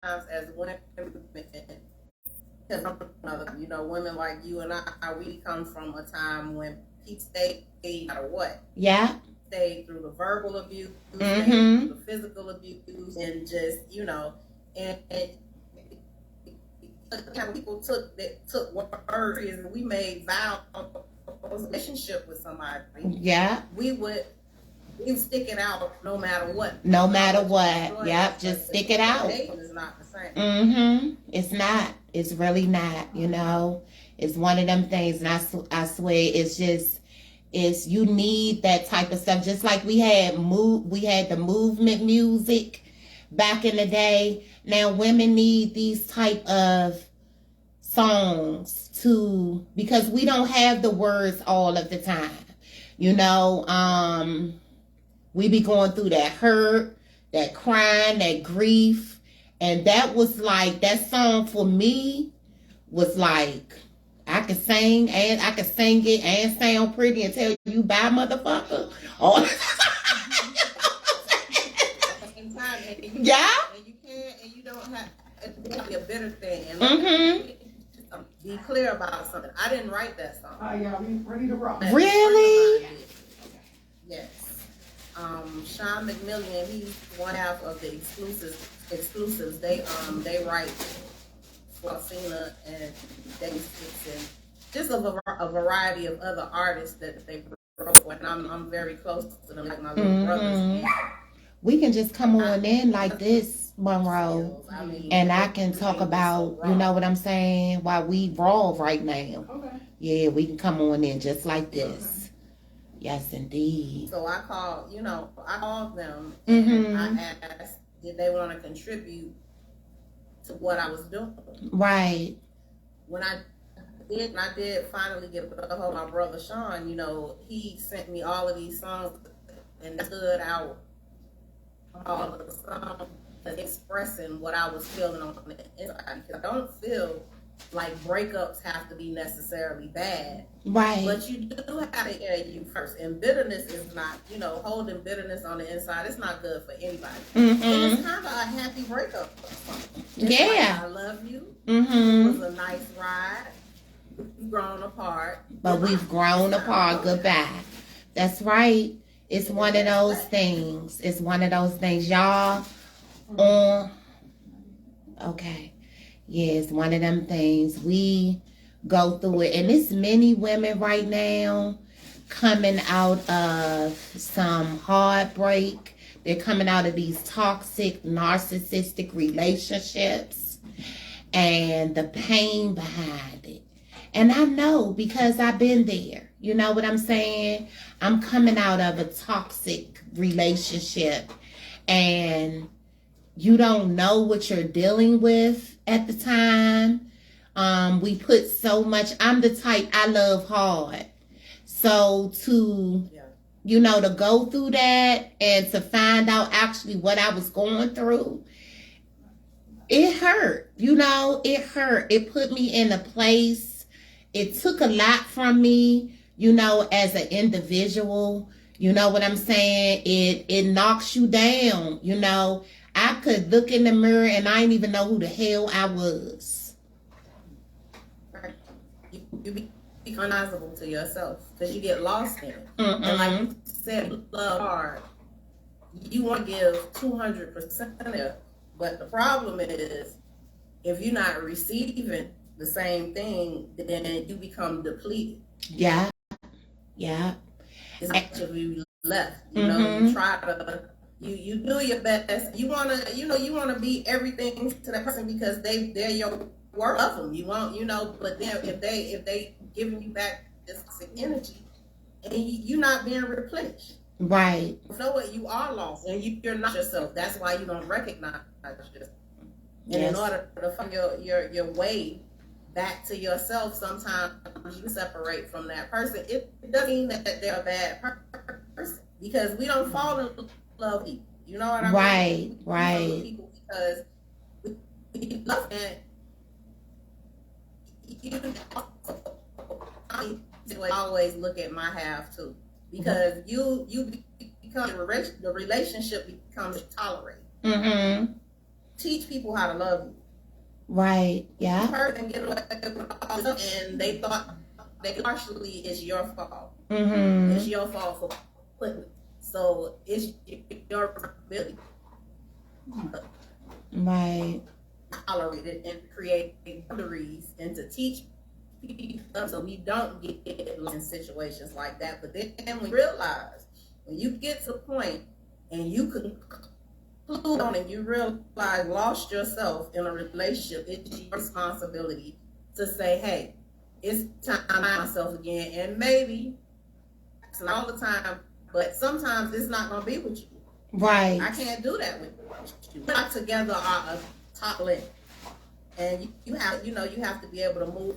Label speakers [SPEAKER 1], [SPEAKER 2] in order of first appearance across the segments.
[SPEAKER 1] as women, because women like you and I, we come from a time when people stayed no matter what.
[SPEAKER 2] Yeah.
[SPEAKER 1] Stayed through the verbal abuse, stayed through the physical abuse, and just, and people took words and we made vows relationship with somebody.
[SPEAKER 2] Yeah.
[SPEAKER 1] We would stick it out no matter what.
[SPEAKER 2] No matter what. Yep. Just stick it out.
[SPEAKER 1] It's not the same.
[SPEAKER 2] It's not. It's really not. It's one of them things, and I swear, it's you need that type of stuff. Just like we had the movement music back in the day. Now women need these type of songs because we don't have the words all of the time. We be going through that hurt, that crying, that grief. And that was like, that song for me was like, I could sing it and sound pretty and tell you bye, motherfucker. Oh. Yeah.
[SPEAKER 1] And you don't have to be a bitter thing. And be clear about something. I didn't write that song.
[SPEAKER 3] Yeah, we ready to rock.
[SPEAKER 2] Really?
[SPEAKER 1] Yes. Sean McMillian, he's one half of the exclusives. They write for Cena and David Sticks and just a variety of other artists that they wrote for. And I'm very close to them, like my little brothers.
[SPEAKER 2] We can just come on in like this, Monroe, and I can talk about, you know what I'm saying, while we raw right now.
[SPEAKER 3] Okay.
[SPEAKER 2] Yeah, we can come on in just like this. Yes, indeed.
[SPEAKER 1] So I called them and I asked, did they want to contribute to what I was doing?
[SPEAKER 2] Right.
[SPEAKER 1] When I did finally get a hold of my brother Sean, he sent me all of these songs and stood out all of the songs expressing what I was feeling on the inside. Because I don't feel like breakups have to be necessarily bad.
[SPEAKER 2] Right.
[SPEAKER 1] But you do have to air you first. And bitterness is not, holding bitterness on the inside, it's not good for anybody. And it's kind of a happy breakup.
[SPEAKER 2] Yeah.
[SPEAKER 1] Like, I love you. It was a nice ride. We've grown apart.
[SPEAKER 2] But we've grown apart. Goodbye. That's right. It's one of those things. It's one of those things. Y'all, okay. Yeah, it's one of them things. We go through it. And it's many women right now coming out of some heartbreak. They're coming out of these toxic, narcissistic relationships. And the pain behind it. And I know because I've been there. You know what I'm saying? I'm coming out of a toxic relationship and you don't know what you're dealing with at the time. We put so much, I'm the type, I love hard. So to go through that and to find out actually what I was going through, it hurt. It hurt. It put me in a place. It took a lot from me, as an individual. You know what I'm saying? It knocks you down. I could look in the mirror and I didn't even know who the hell I was.
[SPEAKER 1] You be recognizable to yourself because you get lost in it. And like you said, love hard. You want to give 200% of it, but the problem is if you're not receiving the same thing, then you become depleted.
[SPEAKER 2] Yeah.
[SPEAKER 1] It's actually left. You try to. You do your best. You wanna be everything to that person because they're your work of them. You want, but then if they giving you back this energy and you're not being replenished.
[SPEAKER 2] Right.
[SPEAKER 1] You know what? You are lost and you're not yourself. That's why you don't recognize yourself. And in order to find your way back to yourself, sometimes you separate from that person. It doesn't mean that they're a bad person because we don't fall in love people. You know what I mean?
[SPEAKER 2] Right.
[SPEAKER 1] We love people because we love them. I always look at my half too because you become the relationship becomes tolerated. teach people how to love you.
[SPEAKER 2] Right. Yeah.
[SPEAKER 1] You hurt them, get away with all this, and they thought that partially it's your fault.
[SPEAKER 2] Mm-hmm.
[SPEAKER 1] It's your fault for putting it. So it's your responsibility.
[SPEAKER 2] Right.
[SPEAKER 1] Tolerate it and create boundaries and to teach people so we don't get in situations like that. But then we realize when you get to a point and you conclude on and you realize lost yourself in a relationship, it's your responsibility to say, hey, it's time to find myself again. And maybe it's not all the time, but sometimes it's not going to be with you.
[SPEAKER 2] Right.
[SPEAKER 1] I can't do that with you. We're not together are a top link. And you have to be able to move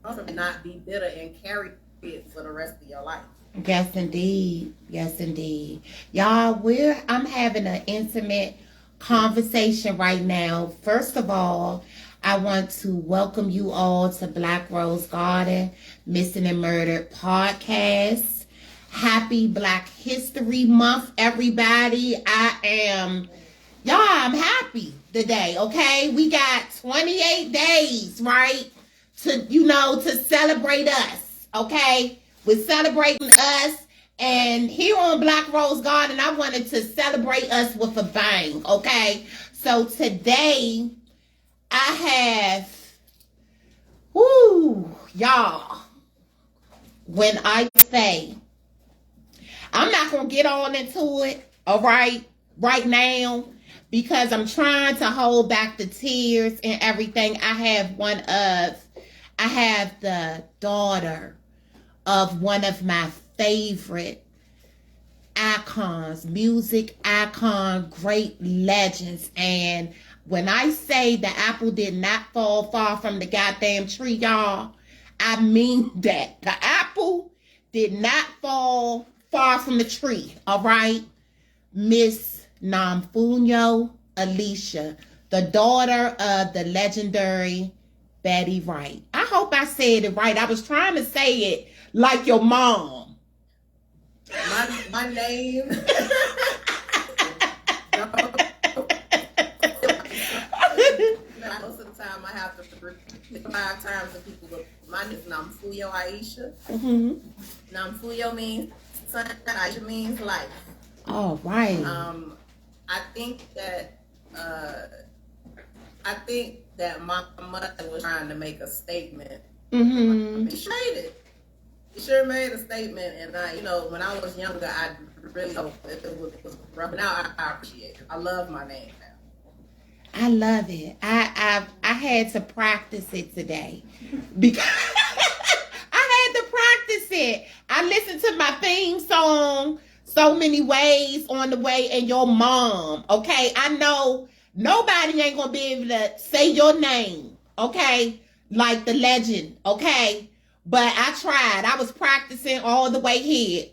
[SPEAKER 1] on and not be bitter and carry it for the rest of your life.
[SPEAKER 2] Yes, indeed. Yes, indeed. Y'all, I'm having an intimate conversation right now. First of all, I want to welcome you all to Black Rose Garden Missing and Murdered podcast. Happy Black History Month, everybody. I'm happy today, okay? We got 28 days, right? To celebrate us, okay? We're celebrating us. And here on Black Rose Garden, I wanted to celebrate us with a bang, okay? So today, I have, y'all, when I say, I'm not going to get on into it, all right now, because I'm trying to hold back the tears and everything. I have the daughter of one of my favorite icons, music icon, great legends. And when I say the apple did not fall far from the goddamn tree, y'all, I mean that. The apple did not fall far from the tree, all right? Miss Namfunyo Alicia, the daughter of the legendary Betty Wright. I hope I said it right. I was trying to say it like your mom.
[SPEAKER 1] My name. Most of the time I have to repeat 5 times to people. My name is Namfunyo Aisha.
[SPEAKER 2] Mm-hmm.
[SPEAKER 1] Namfunyo means son, Aisha means life.
[SPEAKER 2] All right.
[SPEAKER 1] I think that my mother was trying to make a statement.
[SPEAKER 2] Mm-hmm.
[SPEAKER 1] She sure made a statement, and when I was younger, I really hope it was rough. Now I appreciate it. I love my name now.
[SPEAKER 2] I love it. I had to practice it today because I had to practice it. I listened to my theme song so many ways on the way, and your mom, okay? I know nobody ain't gonna be able to say your name, okay? Like the legend, okay? But I tried. I was practicing all the way here.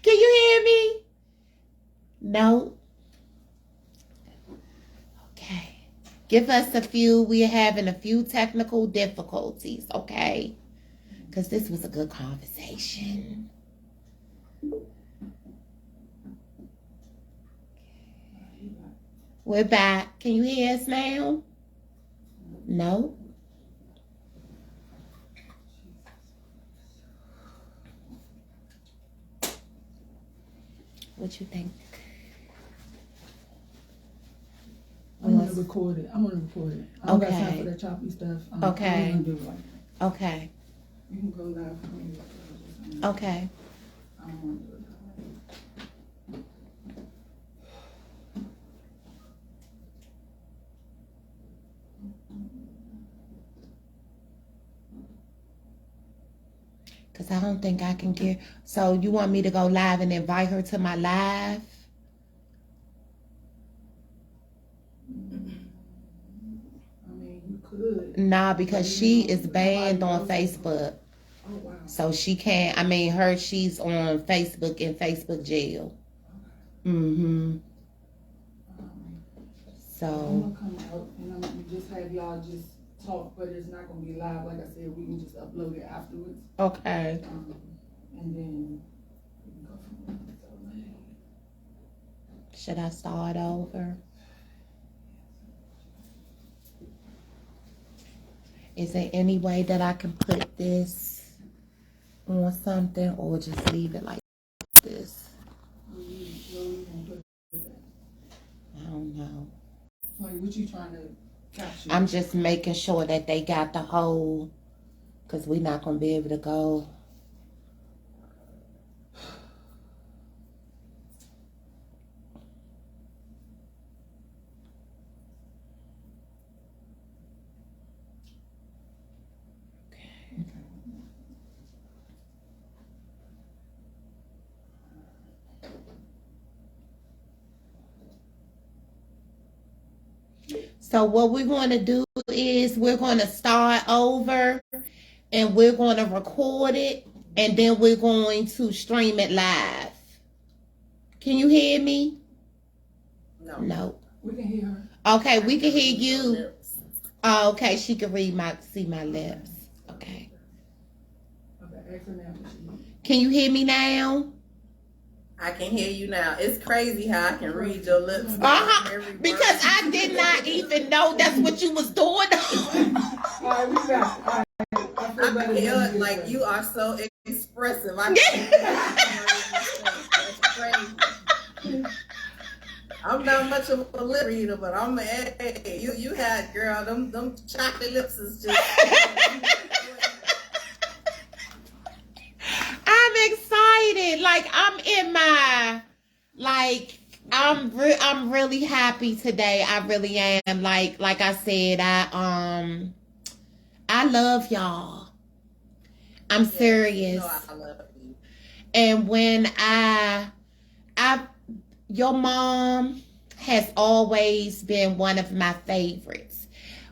[SPEAKER 2] Can you hear me? No. Okay. Give us a few. We're having a few technical difficulties, okay? Because this was a good conversation. We're back. Can you hear us now? No? What you think?
[SPEAKER 3] I'm gonna record it. I don't got time for that choppy stuff.
[SPEAKER 2] Okay.
[SPEAKER 3] I'm gonna do it like that.
[SPEAKER 2] Okay.
[SPEAKER 3] You can go live for me.
[SPEAKER 2] Okay.
[SPEAKER 3] I don't want to do it.
[SPEAKER 2] Because I don't think I can get... So you want me to go live and invite her to my live?
[SPEAKER 3] I mean, you could.
[SPEAKER 2] Nah, because she is banned on Facebook.
[SPEAKER 3] Oh, wow.
[SPEAKER 2] So she can't... she's on Facebook in Facebook jail. Mm-hmm. So...
[SPEAKER 3] I'm going to come out and I'm going to just have y'all just talk, but it's not going to be live. Like I said, we can just upload it afterwards.
[SPEAKER 2] Okay.
[SPEAKER 3] And then we can go from there.
[SPEAKER 2] Should I start over? Is there any way that I can put this on something or just leave it like this? I don't know.
[SPEAKER 3] Like, what you trying to capture?
[SPEAKER 2] I'm just making sure that they got the whole, because we're not going to be able to go. So what we're going to do is we're going to start over and we're going to record it and then we're going to stream it live. Can you hear me? No.
[SPEAKER 3] We can hear her.
[SPEAKER 2] Okay, we can hear you. Oh, okay, she can see my lips. Okay.
[SPEAKER 3] Okay, ask her now.
[SPEAKER 2] Can you hear me now?
[SPEAKER 1] I can hear you now. It's crazy how I can read your lips.
[SPEAKER 2] Because I did not even know that's what you was doing.
[SPEAKER 3] All right, we back. All right.
[SPEAKER 1] I feel like you are so expressive. That's crazy. I'm not much of a lip reader, but I'm you had, girl, them chocolate lips is just.
[SPEAKER 2] I'm excited. Like I'm in my, like I'm really happy today. I really am. Like I said, I love y'all. I'm serious.
[SPEAKER 1] I love you.
[SPEAKER 2] And when your mom has always been one of my favorites.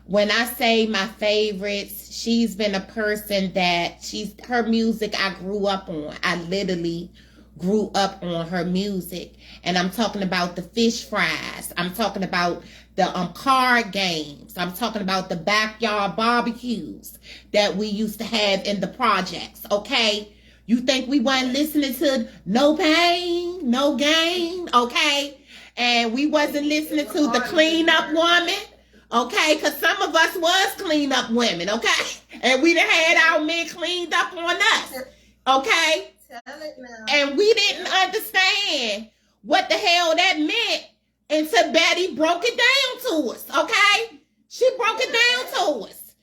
[SPEAKER 2] When I say my favorites, she's been a person that her music I grew up on. I literally grew up on her music. And I'm talking about the fish fries. I'm talking about the card games. I'm talking about the backyard barbecues that we used to have in the projects, okay? You think we weren't listening to No Pain, No Gain, okay? And we wasn't listening to the Clean Up Woman, okay? Because some of us was clean up women, okay? And we done had our men cleaned up on us, okay?
[SPEAKER 1] Tell it now.
[SPEAKER 2] And we didn't understand what the hell that meant until Betty broke it down to us, okay? She broke it down to us.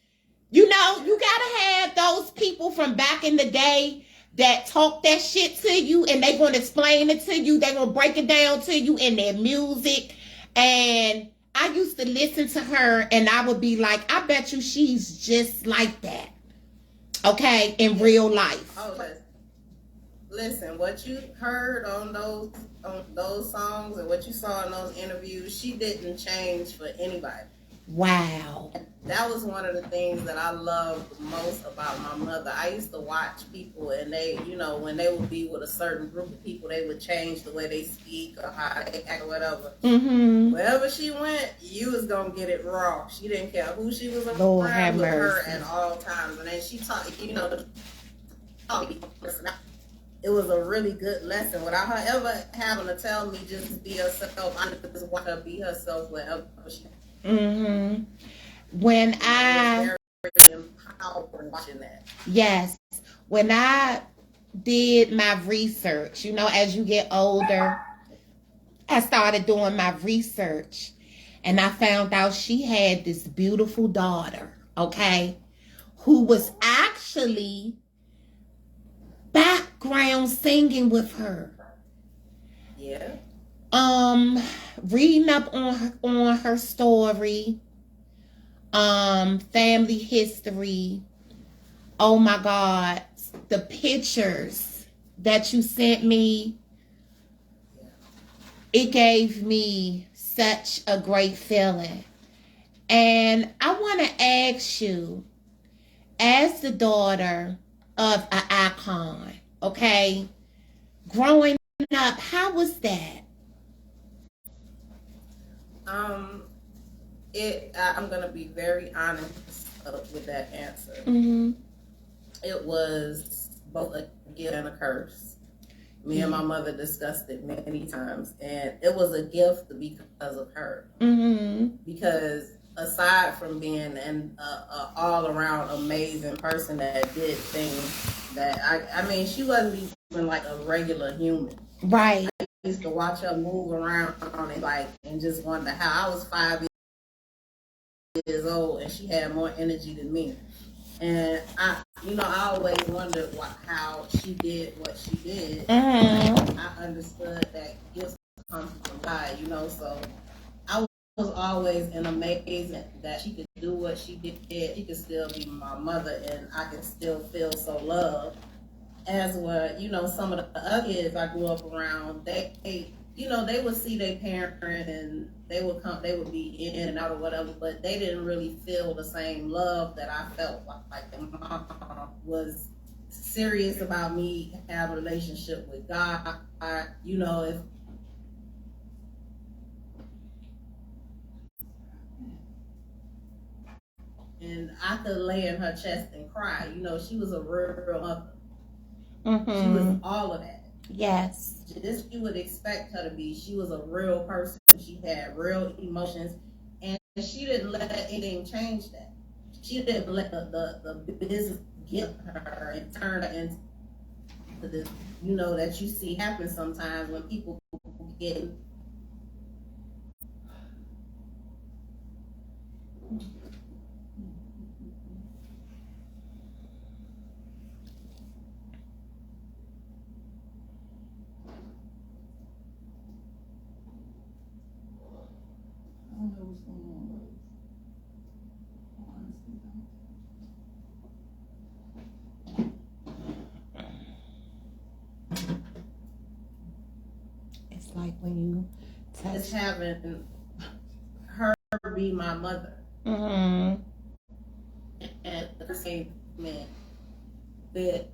[SPEAKER 2] You know, you gotta have those people from back in the day that talk that shit to you and they gonna explain it to you. They gonna break it down to you in their music. And I used to listen to her and I would be like, I bet you she's just like that. Okay, in real life.
[SPEAKER 1] Oh, listen, what you heard on those songs and what you saw in those interviews, she didn't change for anybody.
[SPEAKER 2] Wow.
[SPEAKER 1] That was one of the things that I loved most about my mother. I used to watch people and they, you know, when they would be with a certain group of people, they would change the way they speak or how they act or whatever.
[SPEAKER 2] Mm-hmm.
[SPEAKER 1] Wherever she went, you was going to get it raw. She didn't care who she was
[SPEAKER 2] Lord
[SPEAKER 1] around
[SPEAKER 2] have
[SPEAKER 1] with her
[SPEAKER 2] mercy.
[SPEAKER 1] at all times. And then she taught, you know, it was a really good lesson without her ever having to tell me just be herself. I just want her to be herself wherever she.
[SPEAKER 2] Mm-hmm. When I
[SPEAKER 1] very empowering watching that.
[SPEAKER 2] Yes, when I did my research, you know, as you get older, I started doing my research, and I found out she had this beautiful daughter, okay, who was actually background singing with her.
[SPEAKER 1] Yeah.
[SPEAKER 2] Reading up on her story, family history. Oh my God, the pictures that you sent me, it gave me such a great feeling. And I want to ask you, as the daughter of an icon, okay, growing up, how was that?
[SPEAKER 1] I'm gonna be very honest with that answer.
[SPEAKER 2] Mm-hmm.
[SPEAKER 1] It was both a gift and a curse. Me and my mother discussed it many times, and it was a gift because of her. Because aside from being an all-around amazing person that did things that I mean, she wasn't even like a regular human.
[SPEAKER 2] Right.
[SPEAKER 1] I used to watch her move around and just wonder how. I was 5 years old, and she had more energy than me. And I always wondered how she did what she did. I understood that gifts come from God, so I was always in amazement that she could do what she did. She could still be my mother, and I could still feel so loved. As were, some of the other kids I grew up around, they would see their parent and they would be in and out or whatever, but they didn't really feel the same love that I felt like the mom was serious about me having a relationship with God. If and I could lay in her chest and cry. She was a real mother. She was all of that.
[SPEAKER 2] Yes.
[SPEAKER 1] This you would expect her to be. She was a real person. She had real emotions, and she didn't let anything change that. She didn't let the business get her and turn her into this, that you see happen sometimes when people get.
[SPEAKER 3] I don't know what's going on, Rose. I honestly don't.
[SPEAKER 2] It's like when you
[SPEAKER 1] Just having her be my mother.
[SPEAKER 2] Mm-hmm.
[SPEAKER 1] And the same man that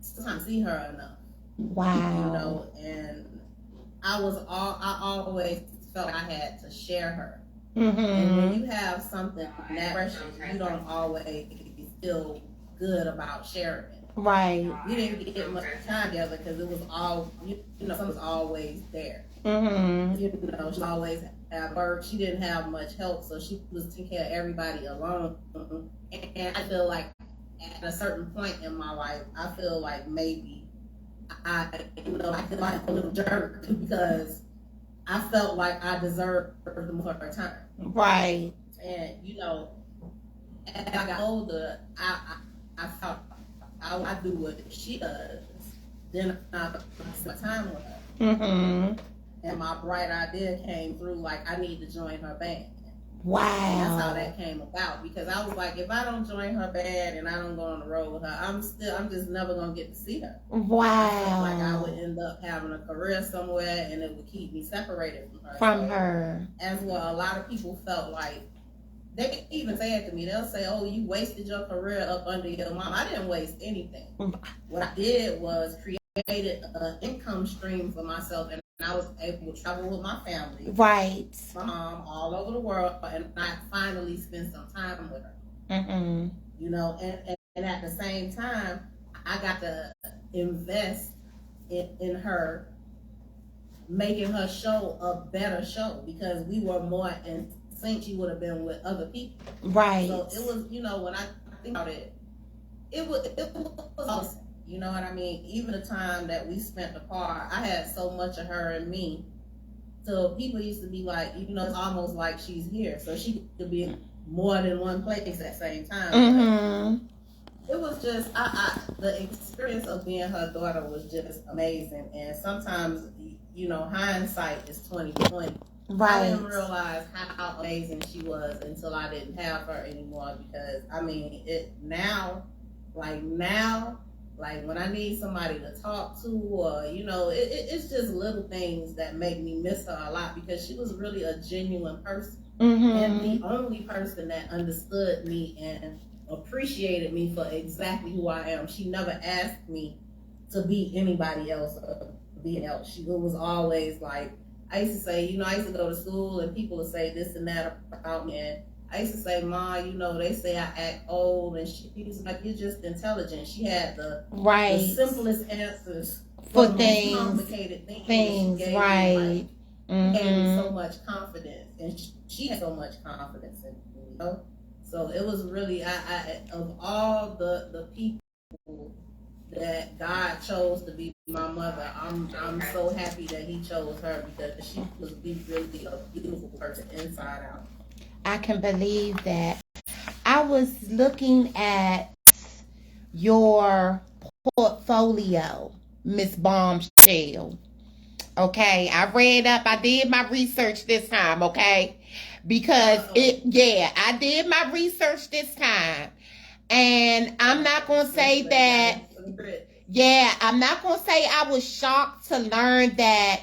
[SPEAKER 1] sometimes see her enough.
[SPEAKER 2] Wow.
[SPEAKER 1] And I always felt I had to share her.
[SPEAKER 2] Mm-hmm.
[SPEAKER 1] And when you have something that precious, you don't always feel good about sharing it.
[SPEAKER 2] Right.
[SPEAKER 1] We didn't get much time together because it was all, someone was always there.
[SPEAKER 2] Mm-hmm.
[SPEAKER 1] She always had work. She didn't have much help, so she was taking care of everybody alone. And I feel like at a certain point in my life, I feel like maybe I feel like a little jerk because I felt like I deserved more of her time.
[SPEAKER 2] Right.
[SPEAKER 1] And as I got older, I felt I do what she does. Then I spent time with her.
[SPEAKER 2] Mm-hmm.
[SPEAKER 1] And my bright idea came through, like I need to join her band.
[SPEAKER 2] Wow.
[SPEAKER 1] And that's how that came about, because I was like, if I don't join her band and I don't go on the road with her, I'm just never gonna get to see her.
[SPEAKER 2] Wow.
[SPEAKER 1] I felt like I would end up having a career somewhere, and it would keep me separated from her. As well, a lot of people felt like, they even say it to me. They'll say, "Oh, you wasted your career up under your mom." I didn't waste anything. What I did was created an income stream for myself, and I was able to travel with my family,
[SPEAKER 2] right,
[SPEAKER 1] my mom, all over the world, and I finally spent some time with her.
[SPEAKER 2] Mm-hmm.
[SPEAKER 1] And at the same time, I got to invest in her, making her show a better show, because we were more in sync. She would have been with other people,
[SPEAKER 2] right?
[SPEAKER 1] So it was, when I think about it, it was awesome. You know what I mean? Even the time that we spent apart, I had so much of her in me. So people used to be like, it's almost like she's here, so she could be in more than one place at the same time.
[SPEAKER 2] Mm-hmm.
[SPEAKER 1] It was just, the experience of being her daughter was just amazing. And sometimes, hindsight is 20/20. Right. I didn't realize how amazing she was until I didn't have her anymore. Because like when I need somebody to talk to, or it's just little things that make me miss her a lot, because she was really a genuine person. Mm-hmm. And the only person that understood me and appreciated me for exactly who I am. She never asked me to be anybody else or being else. It was always like, I used to say, I used to go to school and people would say this and that about me, and I used to say, Ma, they say I act old, and she was like, you're just intelligent. She had the simplest answers
[SPEAKER 2] for
[SPEAKER 1] the
[SPEAKER 2] things,
[SPEAKER 1] most complicated things.
[SPEAKER 2] Things, right?
[SPEAKER 1] Gave me so much confidence, and she had so much confidence in me, you know. So it was really, I of all the people that God chose to be my mother, I'm so happy that He chose her, because she was really a beautiful person inside out.
[SPEAKER 2] I can believe that. I was looking at your portfolio, Miss Bombshell. Okay, I read up. I did my research this time. Okay, because I did my research this time, and I'm not gonna say that. Yeah, I'm not gonna say I was shocked to learn that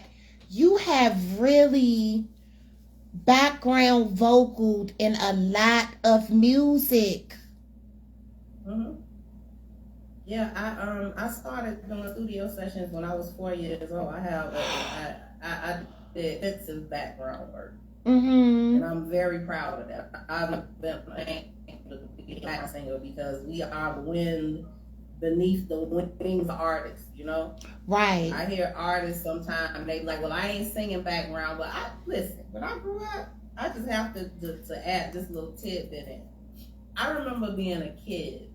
[SPEAKER 2] you have really background vocaled in a lot of music.
[SPEAKER 1] Mm-hmm. Yeah, I started doing studio sessions when I was 4 years old. I did extensive background work, and I'm very proud of that. I've been playing to be a singer because we are the wind beneath the wings of artists, you know.
[SPEAKER 2] Right.
[SPEAKER 1] I hear artists sometimes they like, well, I ain't singing background, but I listen. When I grew up, I just have to add this little tidbit in. I remember being a kid.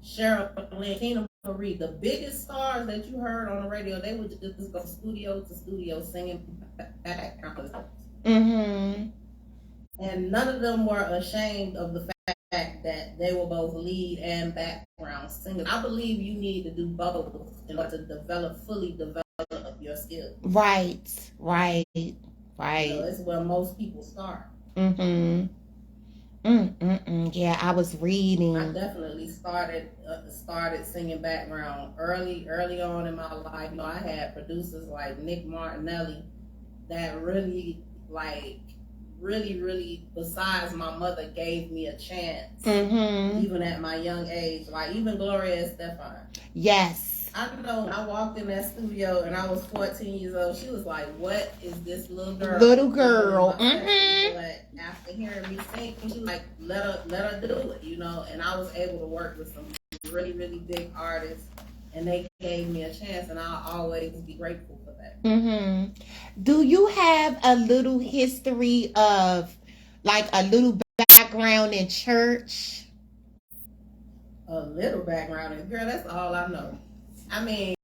[SPEAKER 1] Cheryl Lynn, Tina Marie, the biggest stars that you heard on the radio, they would just go studio to studio singing background. And none of them were ashamed of the fact that they were both lead and background singers. I believe you need to do both in order to fully develop your skills.
[SPEAKER 2] Right.
[SPEAKER 1] You know, it's where most people start.
[SPEAKER 2] Yeah, I was reading.
[SPEAKER 1] I definitely started singing background early on in my life. You know, I had producers like Nick Martinelli that really, besides my mother, gave me a chance. Even at my young age, like even Gloria Estefan.
[SPEAKER 2] Yes.
[SPEAKER 1] I know when I walked in that studio and I was 14 years old, she was like, "What is this little girl?" But after hearing me sing, she was like, let her do it, you know. And I was able to work with some really, really big artists, and they gave me a chance, and I'll always be grateful for that.
[SPEAKER 2] Do you have a little history of, like, a little background in church?
[SPEAKER 1] A little background in, girl, that's all I know. I mean,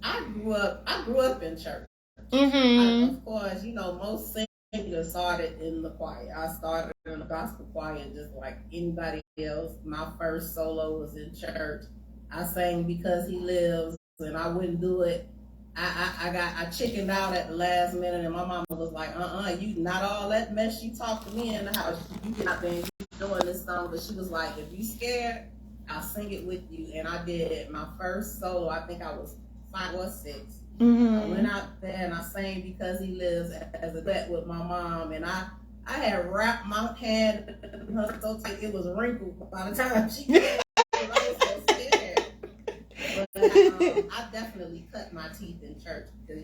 [SPEAKER 1] I grew up in church. Of course, you know, most singers started in the choir. I started in the gospel choir just like anybody else. My first solo was in church. I sang Because He Lives, and I wouldn't do it. I chickened out at the last minute, and my mama was like, you not all that mess you talk to me in the house. You get out there and you doing this song. But she was like, if you scared, I'll sing it with you. And I did my first solo. I think I was 5 or 6. I went out there and I sang Because He Lives as a duet with my mom. And I had wrapped my hand in her so tight it was wrinkled by the time she came. I was so scared. But I definitely cut my teeth in church, because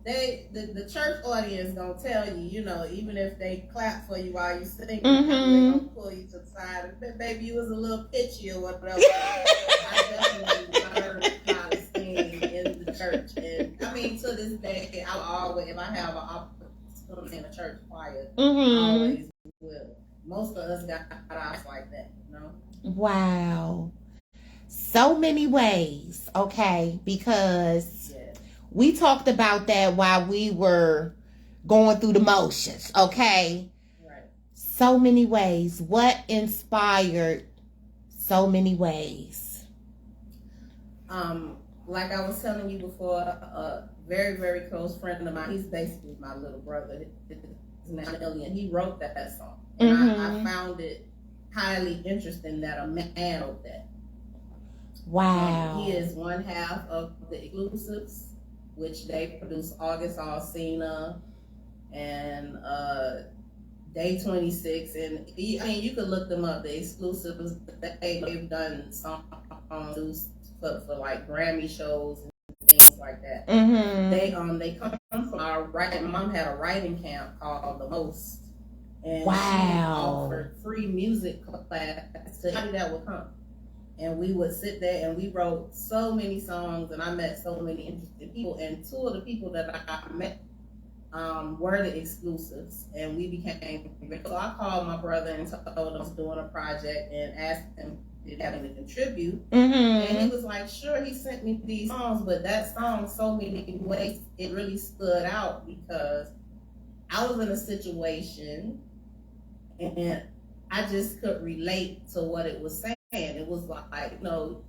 [SPEAKER 1] the church audience gonna tell you, you know, even if they clap for you while you sing, they gonna pull you to the side. And baby, you was a little pitchy or whatever. I definitely learned how to sing in the church, and I mean, to this day, I'll always, if I have an opportunity in a church choir, I always will. Most of us got eyes like that, you know.
[SPEAKER 2] Wow. So many ways, okay, because we talked about that while we were going through the motions, okay?
[SPEAKER 1] Right.
[SPEAKER 2] So many ways. What inspired so many ways?
[SPEAKER 1] Like I was telling you before, a very, very close friend of mine, he's basically my little brother, his name is Million. He wrote that song. And I found it highly interesting that a man wrote that.
[SPEAKER 2] Wow.
[SPEAKER 1] He is one half of the Exclusives, which they produce August Alsina and Day 26. And I mean, you could look them up. The Exclusives, they've done songs for like Grammy shows and things like that. They come from our writing. My mom had a writing camp called The Most, and she offered free music class to anybody that would come. and we would sit there and we wrote so many songs, and I met so many interesting people, and two of the people that I met were the exclusives, and we became. So I called my brother and told him I was doing a project and asked him if he had to contribute, and he was like, "Sure." He sent me these songs, but that song, so many ways, it really stood out because I was in a situation and I just could relate to what it was saying. It was like, no,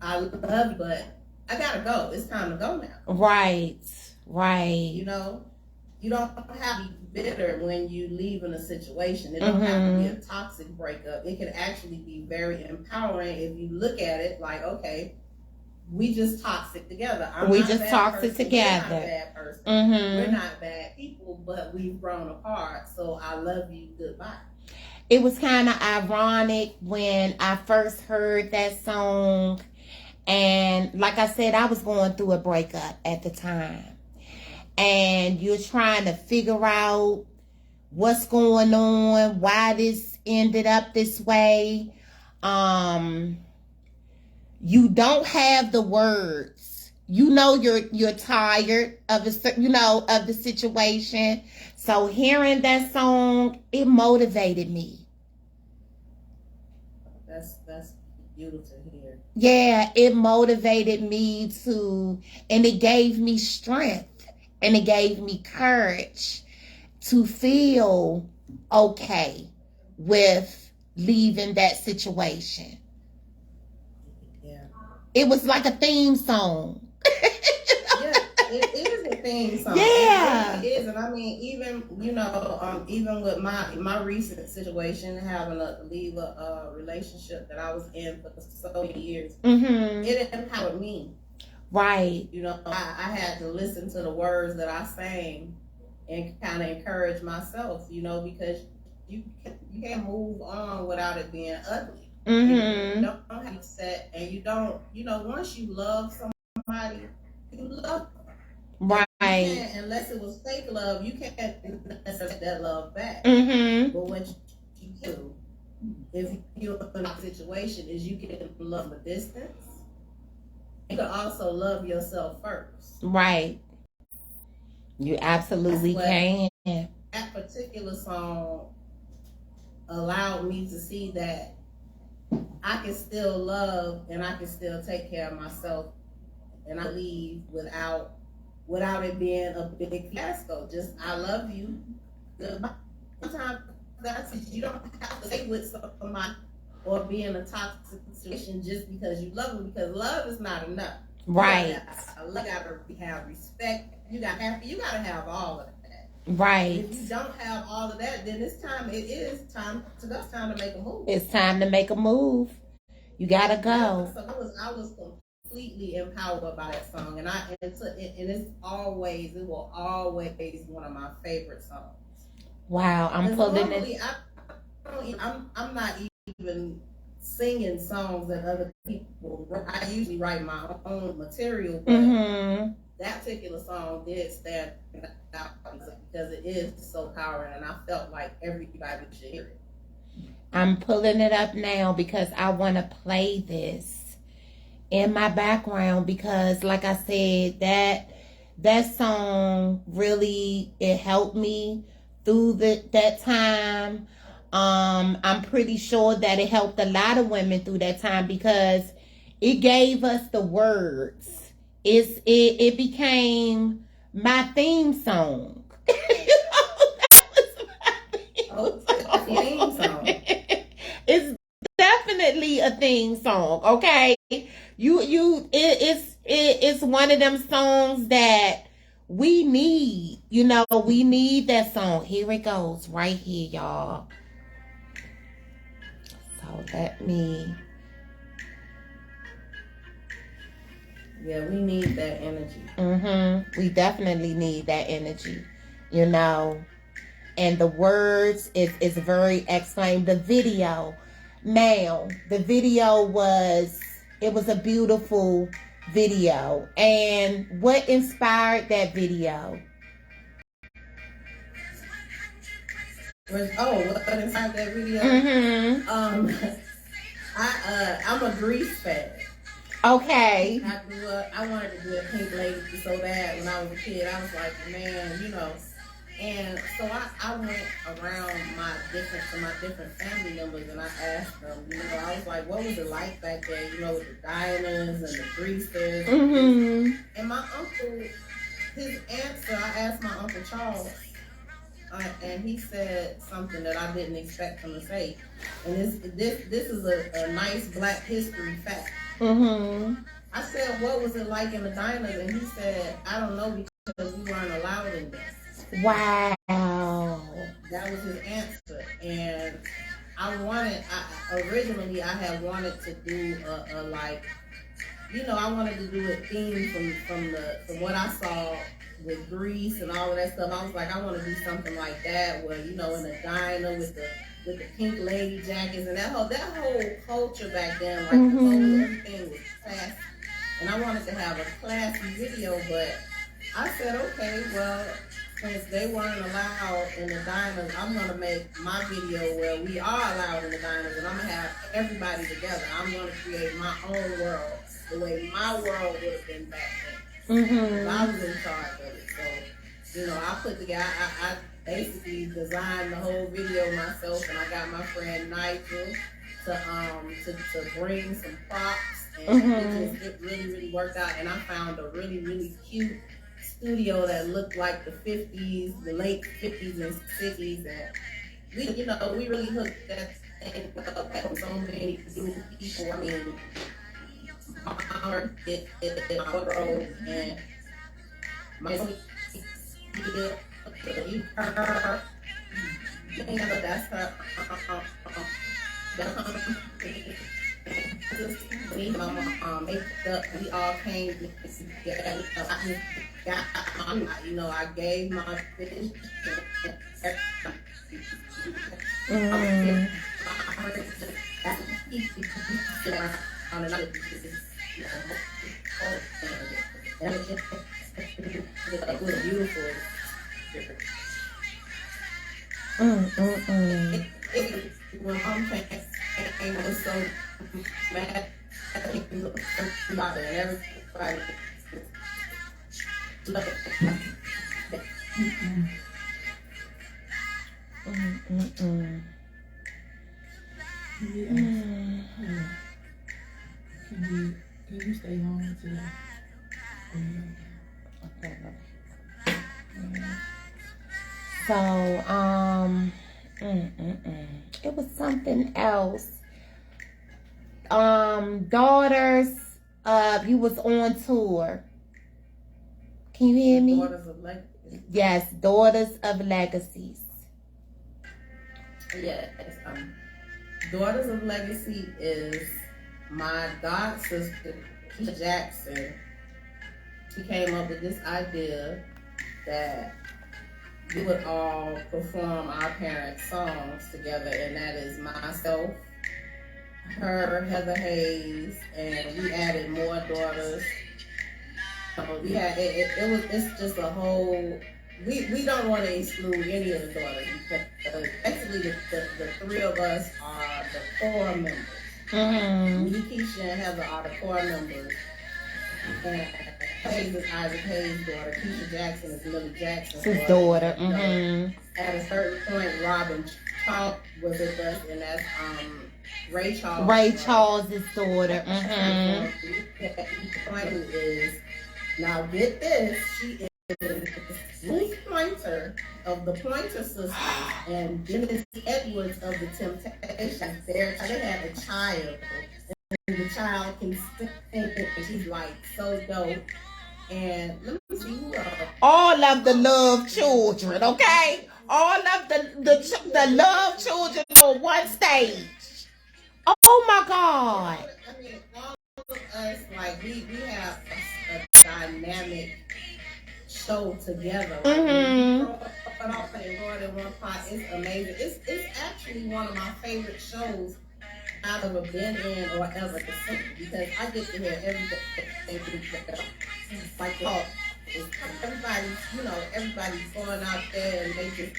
[SPEAKER 1] I love you, but I gotta go. It's time to go now.
[SPEAKER 2] Right, right.
[SPEAKER 1] You know, you don't have to be bitter when you leave in a situation. It don't have to be a toxic breakup. It can actually be very empowering if you look at it like, okay, we just toxic together.
[SPEAKER 2] We just toxic together.
[SPEAKER 1] We're not bad person. We're not bad people, but we've grown apart. So I love you. Goodbye.
[SPEAKER 2] It was kind of ironic when I first heard that song. And like I said, I was going through a breakup at the time. And you're trying to figure out what's going on, why this ended up this way. You don't have the words. You know you're tired of of the situation. So hearing that song, it motivated me.
[SPEAKER 1] That's beautiful to hear.
[SPEAKER 2] Yeah, it motivated me and it gave me strength and it gave me courage to feel okay with leaving that situation.
[SPEAKER 1] Yeah.
[SPEAKER 2] It was like a theme song.
[SPEAKER 1] It is a theme song.
[SPEAKER 2] Yeah.
[SPEAKER 1] It really is. And I mean, even even with my recent situation, having to leave a relationship that I was in for so many years, it empowered me.
[SPEAKER 2] Right.
[SPEAKER 1] I had to listen to the words that I sang and kind of encourage myself, because you can't move on without it being ugly. You don't have to be upset, and you don't, once you love somebody, you love them.
[SPEAKER 2] Right.
[SPEAKER 1] Unless it was fake love, you can't necessarily get that love back. But what you do, if you're in a situation, is you can love from a distance. You can also love yourself first.
[SPEAKER 2] Right. You absolutely can.
[SPEAKER 1] That particular song allowed me to see that I can still love and I can still take care of myself, and I leave without it being a big fiasco. Just, I love you. Goodbye. Sometimes you don't have to stay with somebody or be in a toxic situation just because you love them, because love is not enough.
[SPEAKER 2] Right.
[SPEAKER 1] You gotta have respect. You gotta have all of that.
[SPEAKER 2] Right.
[SPEAKER 1] If you don't have all of that, then it is time to make a move.
[SPEAKER 2] It's time to make a move. You gotta go.
[SPEAKER 1] So I was completely empowered by that song, and it will always be one of my favorite songs.
[SPEAKER 2] Wow, I'm pulling it.
[SPEAKER 1] I'm not even singing songs that other people. I usually write my own material, but that particular song did stand out because it is so powerful, and I felt like everybody should hear it.
[SPEAKER 2] I'm pulling it up now because I want to play this in my background, because like I said, that song really, it helped me through that time. I'm pretty sure that it helped a lot of women through that time because it gave us the words. It became my theme song. That was my theme song. It's definitely a theme song, okay? It's one of them songs that we need. We need that song. Here it goes, right here, y'all. So let me.
[SPEAKER 1] Yeah, we need that energy.
[SPEAKER 2] We definitely need that energy, And the words is very excellent. The video. Now, the video was a beautiful video. And what inspired that video?
[SPEAKER 1] What inspired that video? I'm a Grease fan.
[SPEAKER 2] Okay.
[SPEAKER 1] I grew up. I wanted to be a pink lady so bad when I was a kid. I was like, man, And so I went around my different family members, and I asked them, I was like, what was it like back then, with the diners and the greasers?
[SPEAKER 2] Mm-hmm.
[SPEAKER 1] And my uncle, his answer, I asked my Uncle Charles, and he said something that I didn't expect him to say. And this is a nice Black history fact.
[SPEAKER 2] Mm-hmm.
[SPEAKER 1] I said, what was it like in the diners? And he said, I don't know, because we weren't allowed in there.
[SPEAKER 2] Wow.
[SPEAKER 1] That was his answer. And originally I had wanted to do I wanted to do a theme from what I saw with Grease and all of that stuff. I was like, I want to do something like that where, in a diner with the pink lady jackets and that whole culture back then, like the whole everything was classy. And I wanted to have a classy video, but I said, okay, well, since they weren't allowed in the diners, I'm going to make my video where we are allowed in the diners, and I'm going to have everybody together. I'm going to create my own world, the way my world would have been back then. Mm-hmm. I was in charge of it. So, I put together, I basically designed the whole video myself, and I got my friend Nigel to bring some props, and it really, really worked out. And I found a really, really cute studio that looked like the 50s, the late 50s and 60s, and we really hooked that thing up at so many people. I mean, my girl and my that's her. Me, my mom, makeup, we all came together. I gave my fish. It was beautiful. When mom came, it was so mad about it, and everybody.
[SPEAKER 3] Can you stay home today?
[SPEAKER 2] Okay. So, it was something else. Daughters, you was on tour. Can you hear me?
[SPEAKER 1] Daughters of Legacy.
[SPEAKER 2] Yes, Daughters of Legacies.
[SPEAKER 1] Yes. Daughters of Legacy is my god sister, Keisha Jackson. She came up with this idea that we would all perform our parents' songs together, and that is myself, her, Heather Hayes, and we added more daughters. We had it's just a whole. We don't want to exclude any of the daughters because actually the three of us are the core members. Mm-hmm. Me, Keisha, and Heather are the core members. And Hayes is Isaac Hayes' daughter. Keisha Jackson is Millie Jackson's daughter. Mm-hmm. At a certain point, Robin Charles was with us, and that's Ray Charles.
[SPEAKER 2] Ray Charles' daughter. Mm-hmm.
[SPEAKER 1] The point is, now get this, she is Ruth Pointer of the Pointer Sisters and Dennis Edwards of the Temptations. They had a child, and the child can sing, and she's like so dope. And let me see who
[SPEAKER 2] all of the love children, okay? All of the love children on one stage. Oh my God.
[SPEAKER 1] I mean, all of us, like, we have a dynamic show together.
[SPEAKER 2] Mm-hmm.
[SPEAKER 1] But all in more than one pot, it's amazing. It's actually one of my favorite shows I've ever been in or ever to see, because I get to hear everything. Like, everybody's going out there and they just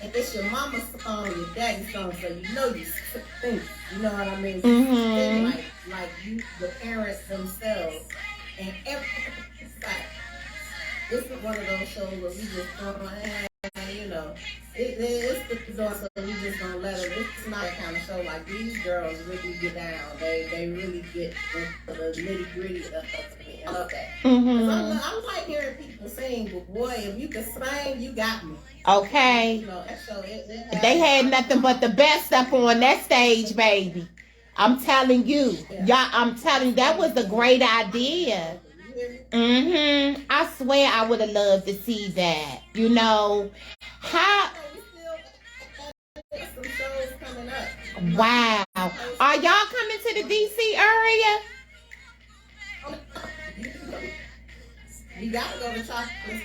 [SPEAKER 1] And it's your mama's song, your daddy's song, so you know you sing. You know what I mean?
[SPEAKER 2] Mm-hmm.
[SPEAKER 1] Sing like you, the parents themselves, and every like, this is one of those shows where we just don't, you know, it's the door, so we just don't let them. It's not that kind of show. Like these girls really get down. They really get into the nitty gritty of it. I love that.
[SPEAKER 2] Mm-hmm.
[SPEAKER 1] I like hearing people sing, but boy, if you can sing, you got me.
[SPEAKER 2] Okay.
[SPEAKER 1] You know, that show,
[SPEAKER 2] They had nothing but the best up on that stage, baby. I'm telling you. Y'all, I'm telling you, that was a great idea. Mm-hmm. I swear I would have loved to see that. You know, how...
[SPEAKER 1] Some shows coming up.
[SPEAKER 2] Wow. Are y'all coming to the DC area?
[SPEAKER 1] You gotta go to Chocolate.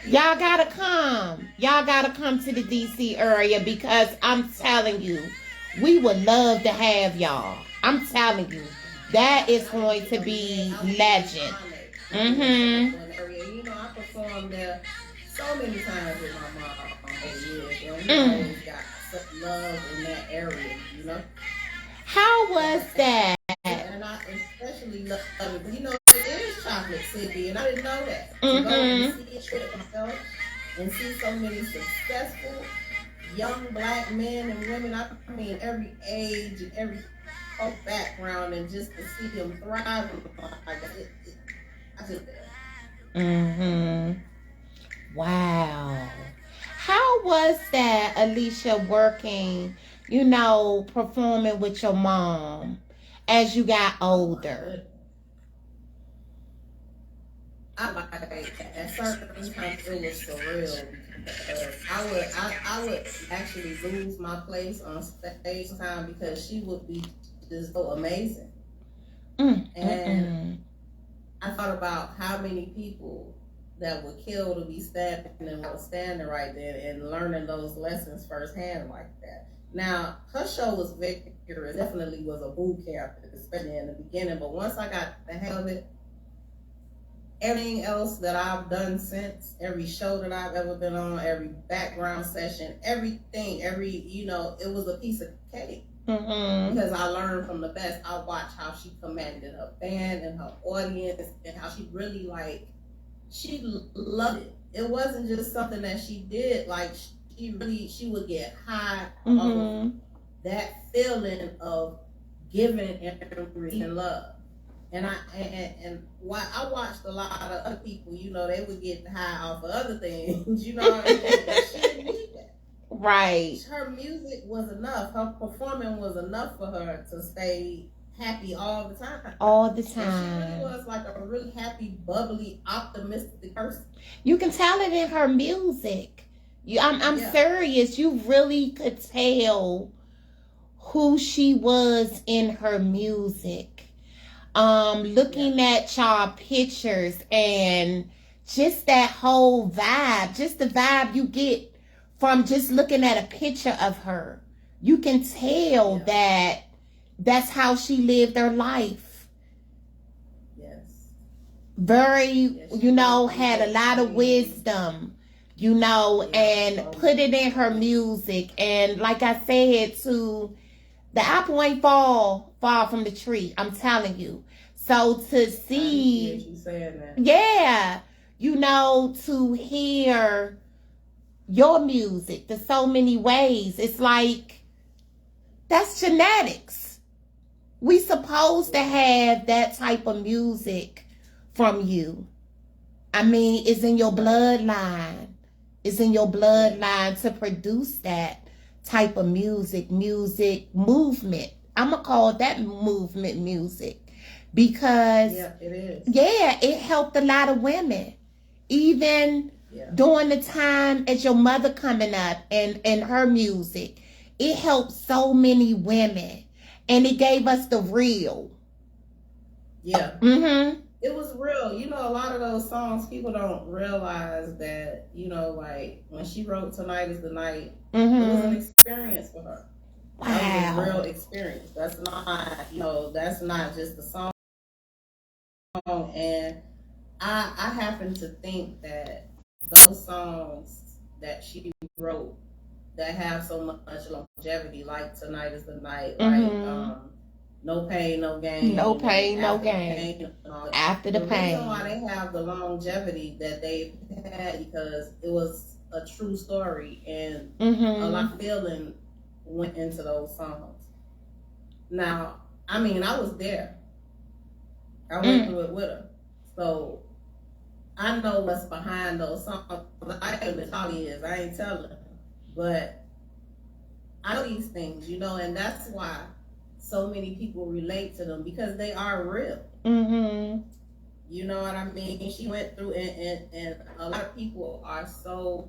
[SPEAKER 2] Y'all gotta come. Y'all gotta come to the DC area because I'm telling you, we would love to have y'all. I'm telling you, that is going to be legend. Mm-hmm.
[SPEAKER 1] You know, I performed there so many times with my mom over years. You know, we always got such love in that area, you know.
[SPEAKER 2] How was that?
[SPEAKER 1] And I especially love it. You know, it is Chocolate City, and I didn't know that.
[SPEAKER 2] Mm-hmm.
[SPEAKER 1] To go and see it myself and see so many successful young black men and women. I mean, every age and every background, and just to see them thrive. I just.
[SPEAKER 2] Mm-hmm. Wow. How was that, Alicia, working, you know, performing with your mom as you got older?
[SPEAKER 1] I like it. At certain times it was surreal because I would actually lose my place on stage time because she would be just so amazing. And I thought about how many people that would kill to be standing right there and learning those lessons firsthand like that. Now, her show was vigorous. Definitely was a boot camp, especially in the beginning. But once I got the hang of it, everything else that I've done since, every show that I've ever been on, every background session, everything, you know, it was a piece of cake.
[SPEAKER 2] Mm-hmm.
[SPEAKER 1] Because I learned from the best. I watched how she commanded her fan and her audience and how she really she loved it. It wasn't just something that she did. Like she would get high off that feeling of giving and receiving love. And I watched a lot of other people. You know, they would get high off of other things. You know what I mean? She didn't need that.
[SPEAKER 2] Right.
[SPEAKER 1] Her music was enough. Her performing was enough for her to stay happy all the time.
[SPEAKER 2] All the time.
[SPEAKER 1] And she really was like a really happy, bubbly, optimistic person.
[SPEAKER 2] You can tell it in her music. I'm serious. You really could tell who she was in her music. Looking at y'all pictures and just that whole vibe, just the vibe you get from just looking at a picture of her. You can tell that that's how she lived her life.
[SPEAKER 1] Yes.
[SPEAKER 2] Very, you know, had a lot of wisdom, you know, and put it in her music. And like I said, the apple ain't fall from the tree. I'm telling you. So to see,
[SPEAKER 1] you saying that.
[SPEAKER 2] Yeah, you know, to hear your music the so many ways, it's like that's genetics. We supposed to have that type of music from you. I mean, it's in your bloodline. It's in your bloodline to produce that type of music movement. I'm gonna call that movement music because
[SPEAKER 1] it is.
[SPEAKER 2] Yeah, it helped a lot of women. Even during the time as your mother coming up and her music, it helped so many women, and it gave us the real.
[SPEAKER 1] Yeah.
[SPEAKER 2] Mm-hmm.
[SPEAKER 1] It was real. You know, a lot of those songs, people don't realize that, you know, like when she wrote Tonight Is the Night, it was an experience for her.
[SPEAKER 2] Wow.
[SPEAKER 1] That was a real experience. That's not, you know, that's not just a song. And I happen to think that those songs that she wrote that have so much longevity, like Tonight Is the Night,
[SPEAKER 2] Mm-hmm.
[SPEAKER 1] like No Pain, No Gain.
[SPEAKER 2] No Pain, No
[SPEAKER 1] After the
[SPEAKER 2] Gain.
[SPEAKER 1] Pain,
[SPEAKER 2] After the
[SPEAKER 1] The
[SPEAKER 2] Pain.
[SPEAKER 1] reason why they have the longevity that they had because it was a true story and a lot of feeling went into those songs. Now, I mean, I was there. I went through it with her. So I know what's behind those songs. I ain't what Holly is. I ain't telling. But I know these things, you know, and that's why so many people relate to them because they are real.
[SPEAKER 2] Mm-hmm.
[SPEAKER 1] You know what I mean? She went through, and a lot of people are so,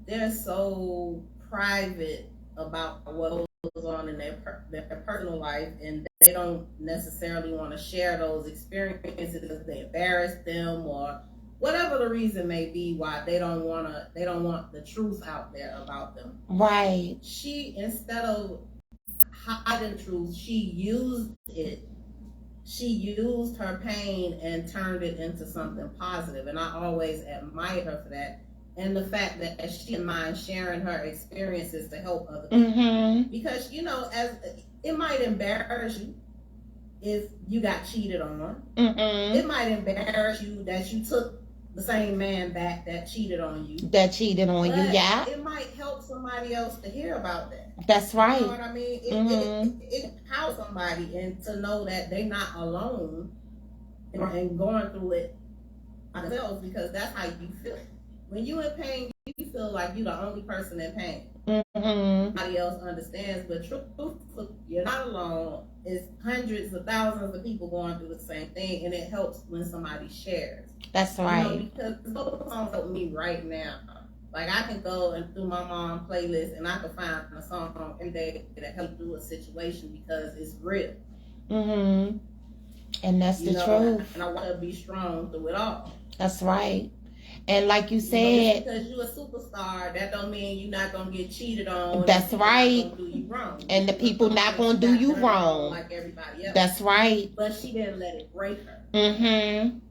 [SPEAKER 1] they're so private about what goes on in their personal life, and they don't necessarily want to share those experiences because they embarrass them or whatever the reason may be why they don't want the truth out there about them.
[SPEAKER 2] Right.
[SPEAKER 1] She, instead of hiding truth, she used it. She used her pain and turned it into something positive, and I always admired her for that. And the fact that she didn't mind sharing her experiences to help other people, because you know, as it might embarrass you if you got cheated on. It might embarrass you that you took the same man back that cheated on you. Yeah. It might help somebody else to hear about that.
[SPEAKER 2] That's right.
[SPEAKER 1] You know what I mean? It helps somebody and to know that they're not alone and going through it themselves, because that's how you feel. When you in pain, you feel like you're the only person in pain. Nobody else understands, but truth, you're not alone. It's hundreds of thousands of people going through the same thing, and it helps when somebody shares.
[SPEAKER 2] That's right.
[SPEAKER 1] You know, because those songs help me right now. Like I can go and through my mom's playlist, and I can find a song every day that helps through a situation because it's real.
[SPEAKER 2] And that's the truth.
[SPEAKER 1] And I want to be strong through it all.
[SPEAKER 2] That's right. And like you said,
[SPEAKER 1] because you're a superstar, that don't mean you're not gonna get cheated on.
[SPEAKER 2] That's right.
[SPEAKER 1] Not gonna do you wrong.
[SPEAKER 2] And the people not gonna do you wrong
[SPEAKER 1] like everybody else.
[SPEAKER 2] That's right.
[SPEAKER 1] But she didn't let it break her.
[SPEAKER 2] And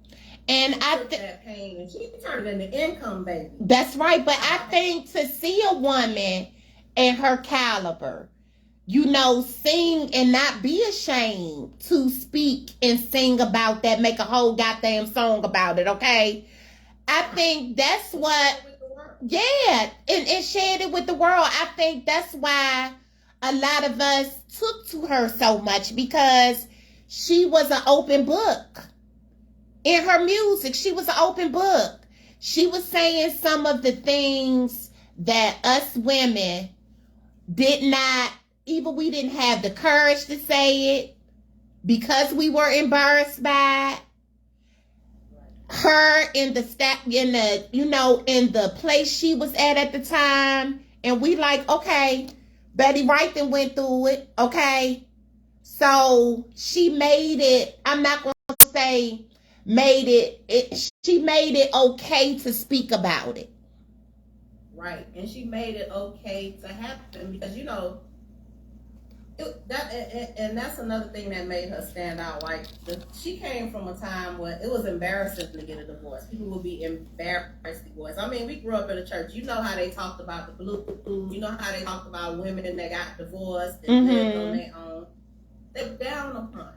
[SPEAKER 2] I
[SPEAKER 1] took that pain and she turned it into income, baby.
[SPEAKER 2] That's right. But I think to see a woman in her caliber, you know, sing and not be ashamed to speak and sing about that, make a whole goddamn song about it, okay? I think that's what, and shared it with the world. I think that's why a lot of us took to her so much, because she was an open book. In her music, she was an open book. She was saying some of the things that us women did not, even we didn't have the courage to say it because we were embarrassed by it. Her in the place she was at the time, and we like, okay, Betty Wright then went through it, okay, so she made it. I'm not gonna say she made it okay to speak about it,
[SPEAKER 1] right? And she made it okay to happen because you know. And that's another thing that made her stand out. Like she came from a time where it was embarrassing to get a divorce. People would be embarrassed to divorce. I mean, we grew up in a church. You know how they talked about the blue. You know how they talked about women that got divorced and lived on their own. They were down upon.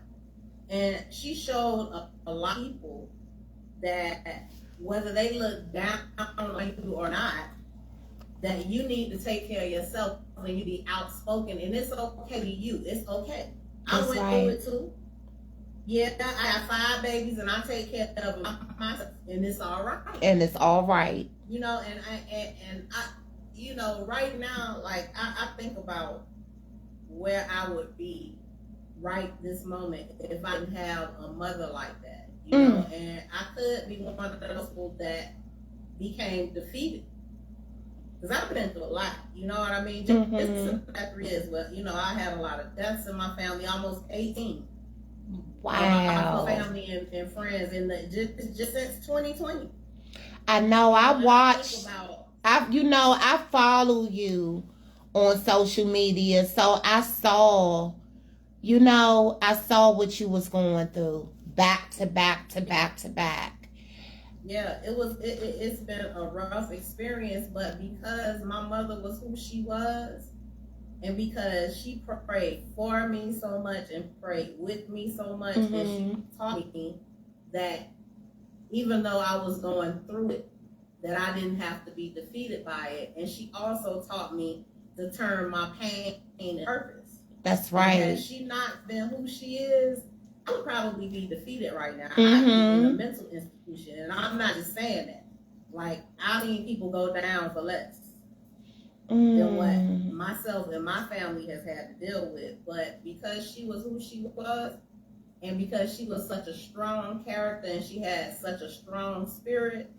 [SPEAKER 1] And she showed a lot of people that whether they look down on you or not, that you need to take care of yourself and you be outspoken, and it's okay to you. It's okay. I went through it too. Yeah, I have 5 babies and I take care of myself, and it's all right. You know, and I, you know, right now, like I think about where I would be right this moment if I didn't have a mother like that. You know, and I could be one of those people that became defeated. Because I've been through a lot, you know what I mean? Just 3 years, but you know, I had a lot of deaths in my family, almost 18.
[SPEAKER 2] Wow.
[SPEAKER 1] My family and friends just since 2020.
[SPEAKER 2] I know. I follow you on social media, so I saw what you was going through back to back to back to back.
[SPEAKER 1] Yeah, it's been a rough experience, but because my mother was who she was, and because she prayed for me so much and prayed with me so much, and she taught me that even though I was going through it, that I didn't have to be defeated by it. And she also taught me to turn my pain into purpose.
[SPEAKER 2] That's right.
[SPEAKER 1] And had she not been who she is, I would probably be defeated right now. I'd be in a mental institution. And I'm not just saying that. Like, I've seen people go down for less than what myself and my family has had to deal with. But because she was who she was, and because she was such a strong character and she had such a strong spirit,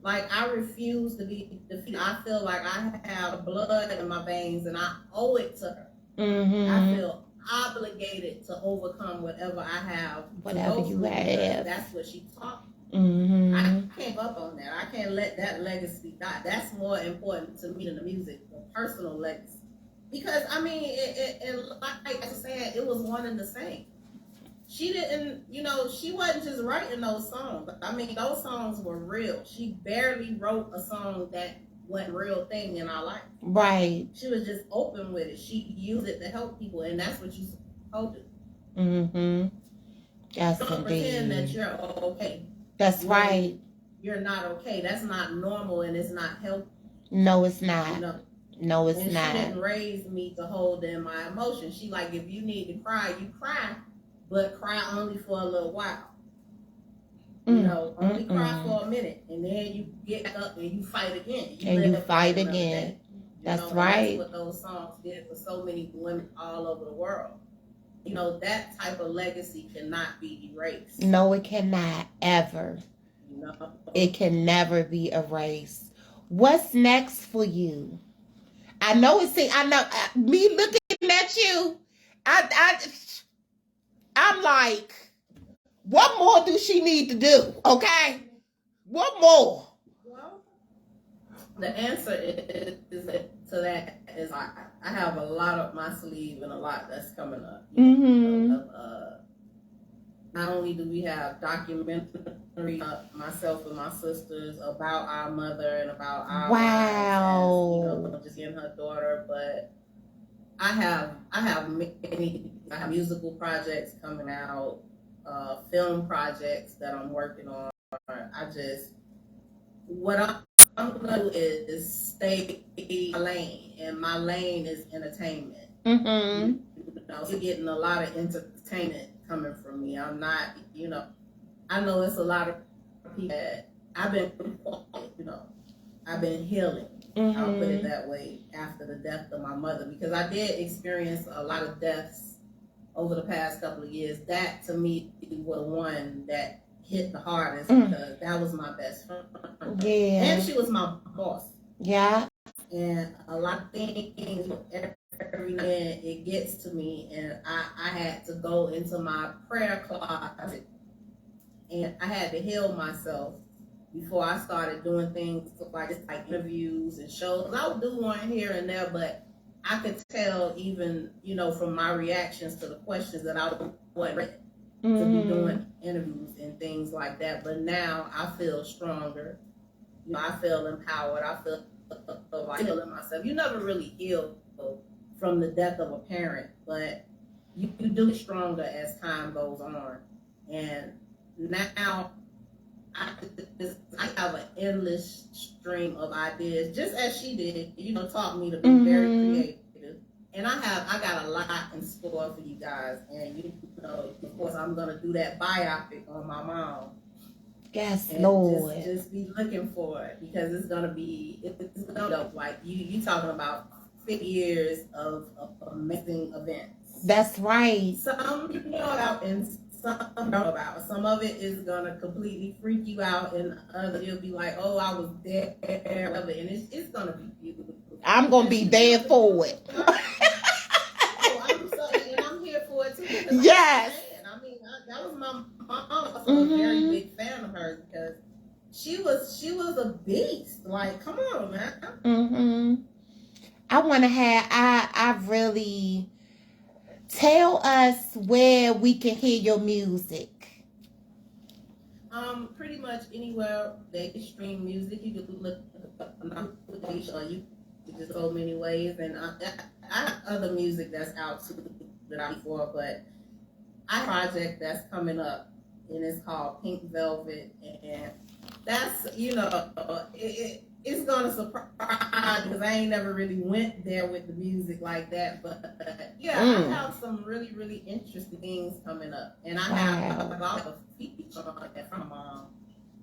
[SPEAKER 1] like, I refuse to be defeated. I feel like I have blood in my veins and I owe it to her. I feel obligated to overcome whatever I have.
[SPEAKER 2] Whatever you have.
[SPEAKER 1] That's what she taught me. I can't up on that. I can't let that legacy die. That's more important to me than the music, the personal legacy. Because, I mean, like I said, it was one and the same. She didn't, she wasn't just writing those songs. I mean, those songs were real. She barely wrote a song that wasn't a real thing in our life.
[SPEAKER 2] Right.
[SPEAKER 1] She was just open with it. She used it to help people, and that's what you're supposed to do.
[SPEAKER 2] Yes,
[SPEAKER 1] Don't pretend that you're okay.
[SPEAKER 2] That's right.
[SPEAKER 1] You're not okay. That's not normal, and it's not healthy.
[SPEAKER 2] No, it's not. No, it's not.
[SPEAKER 1] She didn't raise me to hold in my emotions. She like, if you need to cry, you cry. But cry only for a little while. Only cry for a minute. And then you get up and you fight again.
[SPEAKER 2] You fight again. That's right.
[SPEAKER 1] That's what those songs did for so many women all over the world. That type of legacy cannot be erased.
[SPEAKER 2] No, it cannot, ever. It can never be erased. What's next for you? I know me looking at you, I'm like, what more do she need to do? Okay? What more?
[SPEAKER 1] Well, the answer to that is I have a lot up my sleeve and a lot that's coming up. Not only do we have documentary, myself and my sisters, about our mother and about our lives as, just in her daughter, but I have musical projects coming out, film projects that I'm working on. What I'm gonna do is stay in my lane, and my lane is entertainment. You're getting a lot of entertainment coming from me. I'm not, I know it's a lot of people that I've been healing. I'll put it that way, after the death of my mother, because I did experience a lot of deaths over the past couple of years. That to me was one that hit the hardest, because that was my best friend.
[SPEAKER 2] Yeah.
[SPEAKER 1] And she was my boss.
[SPEAKER 2] Yeah.
[SPEAKER 1] And a lot of things, every now and then it gets to me, and I had to go into my prayer closet, and I had to heal myself before I started doing things like interviews and shows. I would do one here and there, but I could tell, even from my reactions to the questions, that I wasn't ready to be doing interviews and things like that. But now I feel stronger. I feel empowered. I feel like healing myself. You never really heal from the death of a parent, but you do get stronger as time goes on. And now I have an endless stream of ideas, just as she did. Taught me to be very creative. And I got a lot in store for you guys. And of course, I'm gonna do that biopic on my mom.
[SPEAKER 2] Yes,
[SPEAKER 1] and
[SPEAKER 2] Lord.
[SPEAKER 1] Just be looking for it, because it's gonna be like you talking about 50 years of amazing events.
[SPEAKER 2] That's right.
[SPEAKER 1] Some you know about, and some know about. Some of it is gonna completely freak you out, and other you'll be like, "Oh, I was there," and it's gonna be beautiful.
[SPEAKER 2] I'm gonna be there for it.
[SPEAKER 1] I'm here for it too.
[SPEAKER 2] Yes.
[SPEAKER 1] That was my mom. I was a very big fan of hers, because she was a beast. Like, come on, man.
[SPEAKER 2] I want to I really tell us where we can hear your music.
[SPEAKER 1] Pretty much anywhere they stream music. You can look with each other. You can just so many ways, and I have other music that's out too that I'm for, but I have a project that's coming up, and it's called Pink Velvet, and that's it's gonna surprise because I ain't never really went there with the music like that. But yeah, I have some really, really interesting things coming up, and I have a lot of features on it from Mom.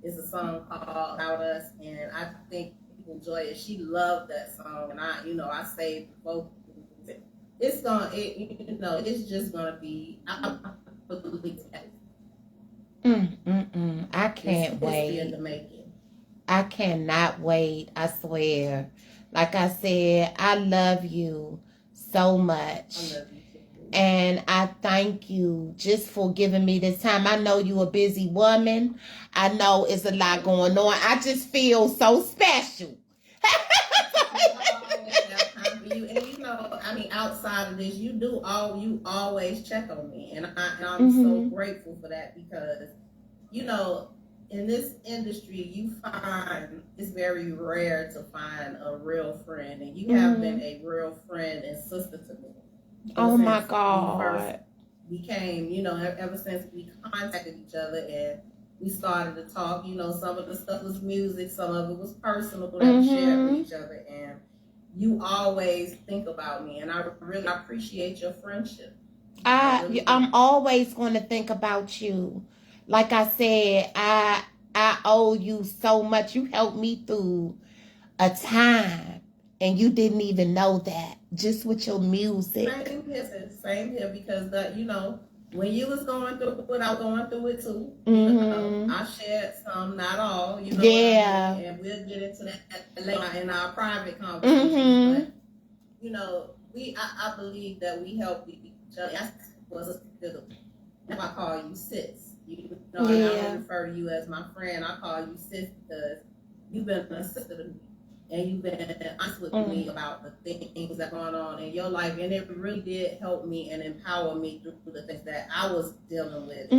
[SPEAKER 1] It's a song called About Us, and I think people enjoy it. She loved that song, and I saved the vocals. It's just gonna be.
[SPEAKER 2] I can't wait.
[SPEAKER 1] In the making.
[SPEAKER 2] I cannot wait. I swear. Like I said, I love you so much.
[SPEAKER 1] I love you too.
[SPEAKER 2] And I thank you just for giving me this time. I know you're a busy woman. I know it's a lot going on. I just feel so special.
[SPEAKER 1] And outside of this, you always check on me, and I'm so grateful for that because, in this industry, you find it's very rare to find a real friend, and you have been a real friend and sister to me.
[SPEAKER 2] Oh my God!
[SPEAKER 1] We came, ever since we contacted each other and we started to talk. Some of the stuff was music, some of it was personal that we shared with each other, and you always think about me, and I really appreciate your friendship.
[SPEAKER 2] I'm always going to think about you. Like I said, I owe you so much. You helped me through a time, and you didn't even know that. Just with your music.
[SPEAKER 1] Same here, because when you was going through it, I was going through it too. I shared some, not all.
[SPEAKER 2] Yeah.
[SPEAKER 1] And we'll get into that later in our private conversations. But I believe that we help each other. If I call you sis, I don't refer to you as my friend. I call you sis because you've been a sister to me. And you've been honest with me about the things that are going on in your life. And it really did help me and empower me through the things that I was dealing with.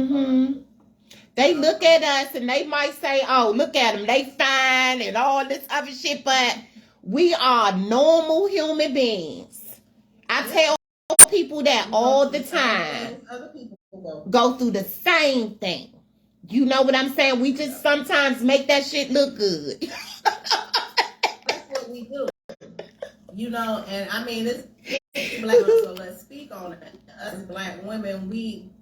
[SPEAKER 2] They look at us and they might say, oh, look at them. They fine and all this other shit. But we are normal human beings. I tell people that all the time.
[SPEAKER 1] Other people
[SPEAKER 2] go through the same thing. You know what I'm saying? We just sometimes make that shit look good.
[SPEAKER 1] We do, and it's Black, so let's speak on it. Us Black women, we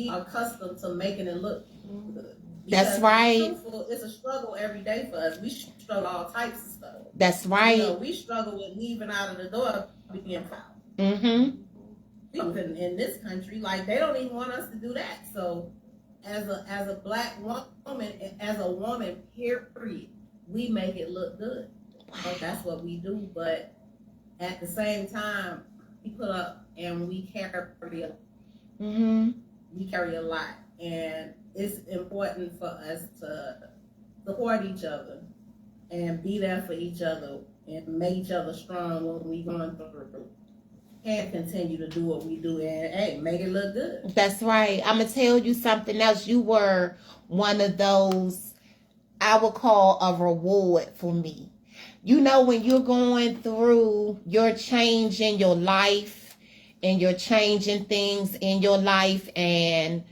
[SPEAKER 1] are accustomed to making it look good.
[SPEAKER 2] That's right.
[SPEAKER 1] It's a struggle every day for us. We struggle all types of stuff.
[SPEAKER 2] That's right.
[SPEAKER 1] We struggle with leaving out of the door being foul. In this country, like they don't even want us to do that. So, as a Black woman, as a woman, period, we make it look good. That's what we do, but at the same time, we put up and we carry a lot, and it's important for us to support each other and be there for each other and make each other strong when we going through and continue to do what we do and hey, make it look good.
[SPEAKER 2] That's right. I'm gonna tell you something else. You were one of those I would call a reward for me. When you're going through your change in your life and you're changing things in your life, and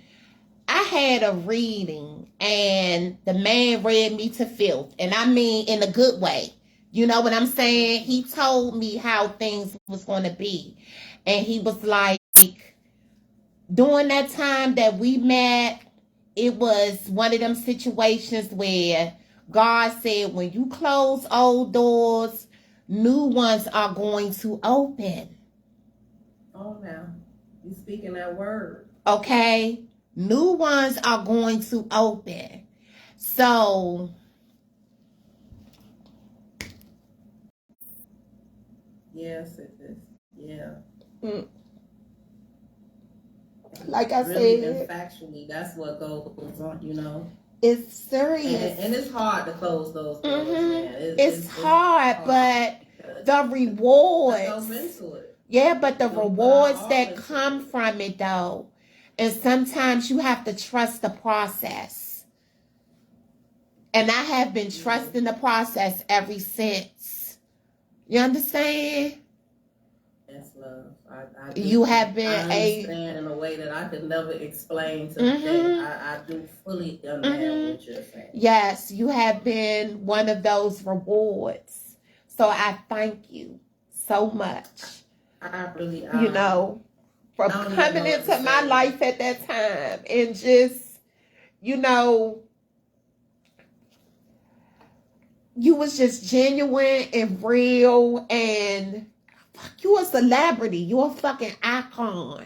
[SPEAKER 2] I had a reading and the man read me to filth, and I mean in a good way. You know what I'm saying? He told me how things was going to be, and he was like, during that time that we met, it was one of them situations where God said, when you close old doors, new ones are going to open.
[SPEAKER 1] Oh, now. You speaking that word.
[SPEAKER 2] Okay? New ones are going to open. So,
[SPEAKER 1] yes, it is. Yeah.
[SPEAKER 2] Like I
[SPEAKER 1] really
[SPEAKER 2] said.
[SPEAKER 1] And factually, that's what goes on,
[SPEAKER 2] It's serious.
[SPEAKER 1] And it's hard to close those doors, man.
[SPEAKER 2] It's hard, but the rewards.
[SPEAKER 1] Goes into it.
[SPEAKER 2] Yeah, but the rewards that come from it, though. And sometimes you have to trust the process. And I have been trusting the process ever since. You understand?
[SPEAKER 1] Yes, love.
[SPEAKER 2] You have been
[SPEAKER 1] I understand in a way that I could never explain today. I do fully understand what you're saying.
[SPEAKER 2] Yes, you have been one of those rewards. So I thank you so much.
[SPEAKER 1] I really,
[SPEAKER 2] you know, for coming into my life at that time and just, you know, you was just genuine and real, and you a celebrity. You a fucking icon.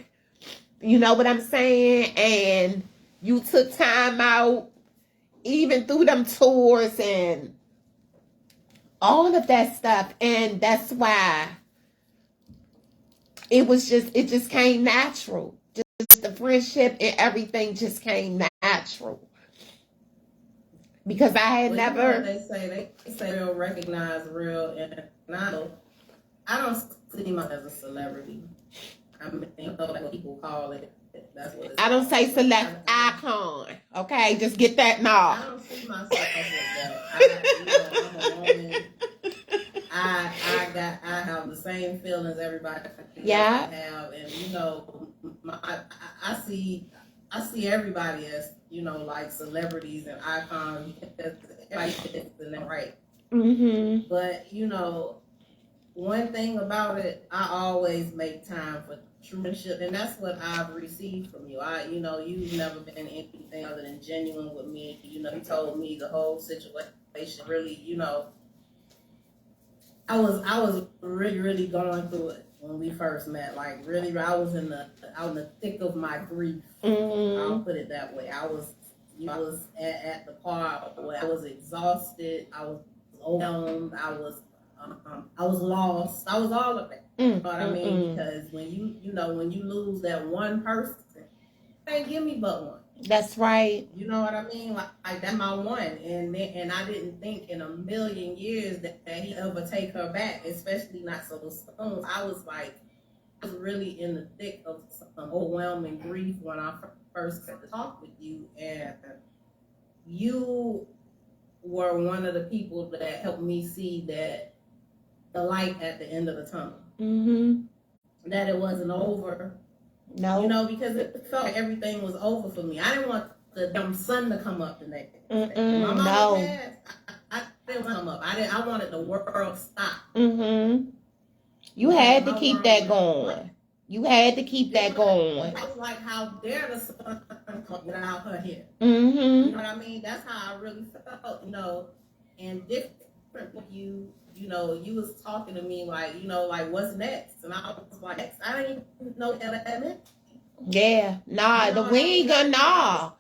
[SPEAKER 2] You know what I'm saying? And you took time out, even through them tours and all of that stuff. And that's why it just came natural. Just the friendship and everything just came natural. Because I had never.
[SPEAKER 1] You know they say real recognize real, and I don't see myself as a celebrity. I mean, like people call it. That's what it's
[SPEAKER 2] I don't say
[SPEAKER 1] select
[SPEAKER 2] icon. Okay, just get that now.
[SPEAKER 1] I don't see myself as that. I'm a woman. I have the same feelings everybody have, and I see everybody as like celebrities and icons. Everybody fits in that right. But one thing about it, I always make time for true friendship, and that's what I've received from you. You've never been anything other than genuine with me. You told me the whole situation. Really, I was really, really going through it when we first met. Like, really, I was in the thick of my grief. I'll put it that way. I was at the part where I was exhausted. I was overwhelmed. I was lost. I was all of it. You know what I mean? Because when you lose that one person, they give me but one.
[SPEAKER 2] That's right.
[SPEAKER 1] You know what I mean? Like that's my one, and I didn't think in a million years that he'd ever take her back, especially not so soon. I was really in the thick of some overwhelming grief when I first got to talk with you, and you were one of the people that helped me see that the light at the end of the tunnel. That it wasn't over. No. Because it felt like everything was over for me. I didn't want the damn sun to come up the next day. My mama passed, I didn't want to come up. I wanted the world to stop.
[SPEAKER 2] You had to keep that going. You had to keep that going.
[SPEAKER 1] It was like, how dare the sun come without her here? You know what I mean? That's how I really felt, and different with you. You was talking to me like, what's next? And I was like, next. I didn't even know what that meant. Yeah, nah,
[SPEAKER 2] we ain't gonna nah.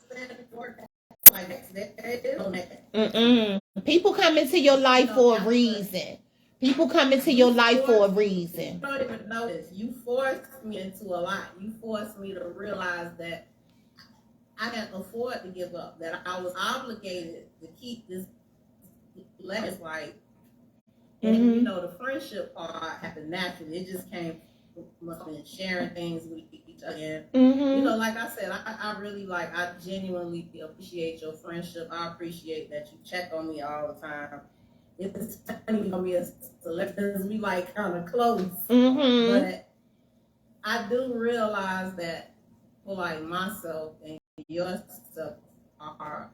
[SPEAKER 2] People come into your life for a reason. People come into your life for a reason.
[SPEAKER 1] You don't even know this. You forced me into a lot. You forced me to realize that I can't afford to give up. That I was obligated to keep this legacy life. And the friendship part happened naturally. It just came from sharing things with each other. Like I said, I really I genuinely appreciate your friendship. I appreciate that you check on me all the time. It's funny for me as celebrities, we kind of close. But I do realize that for myself and yourself are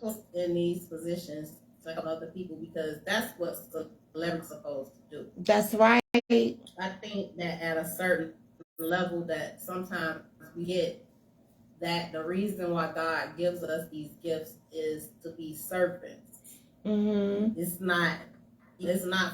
[SPEAKER 1] put in these positions to help other people, because that's what celebrities supposed to do.
[SPEAKER 2] That's right.
[SPEAKER 1] I think that at a certain level that sometimes we get that the reason why God gives us these gifts is to be servants. It's not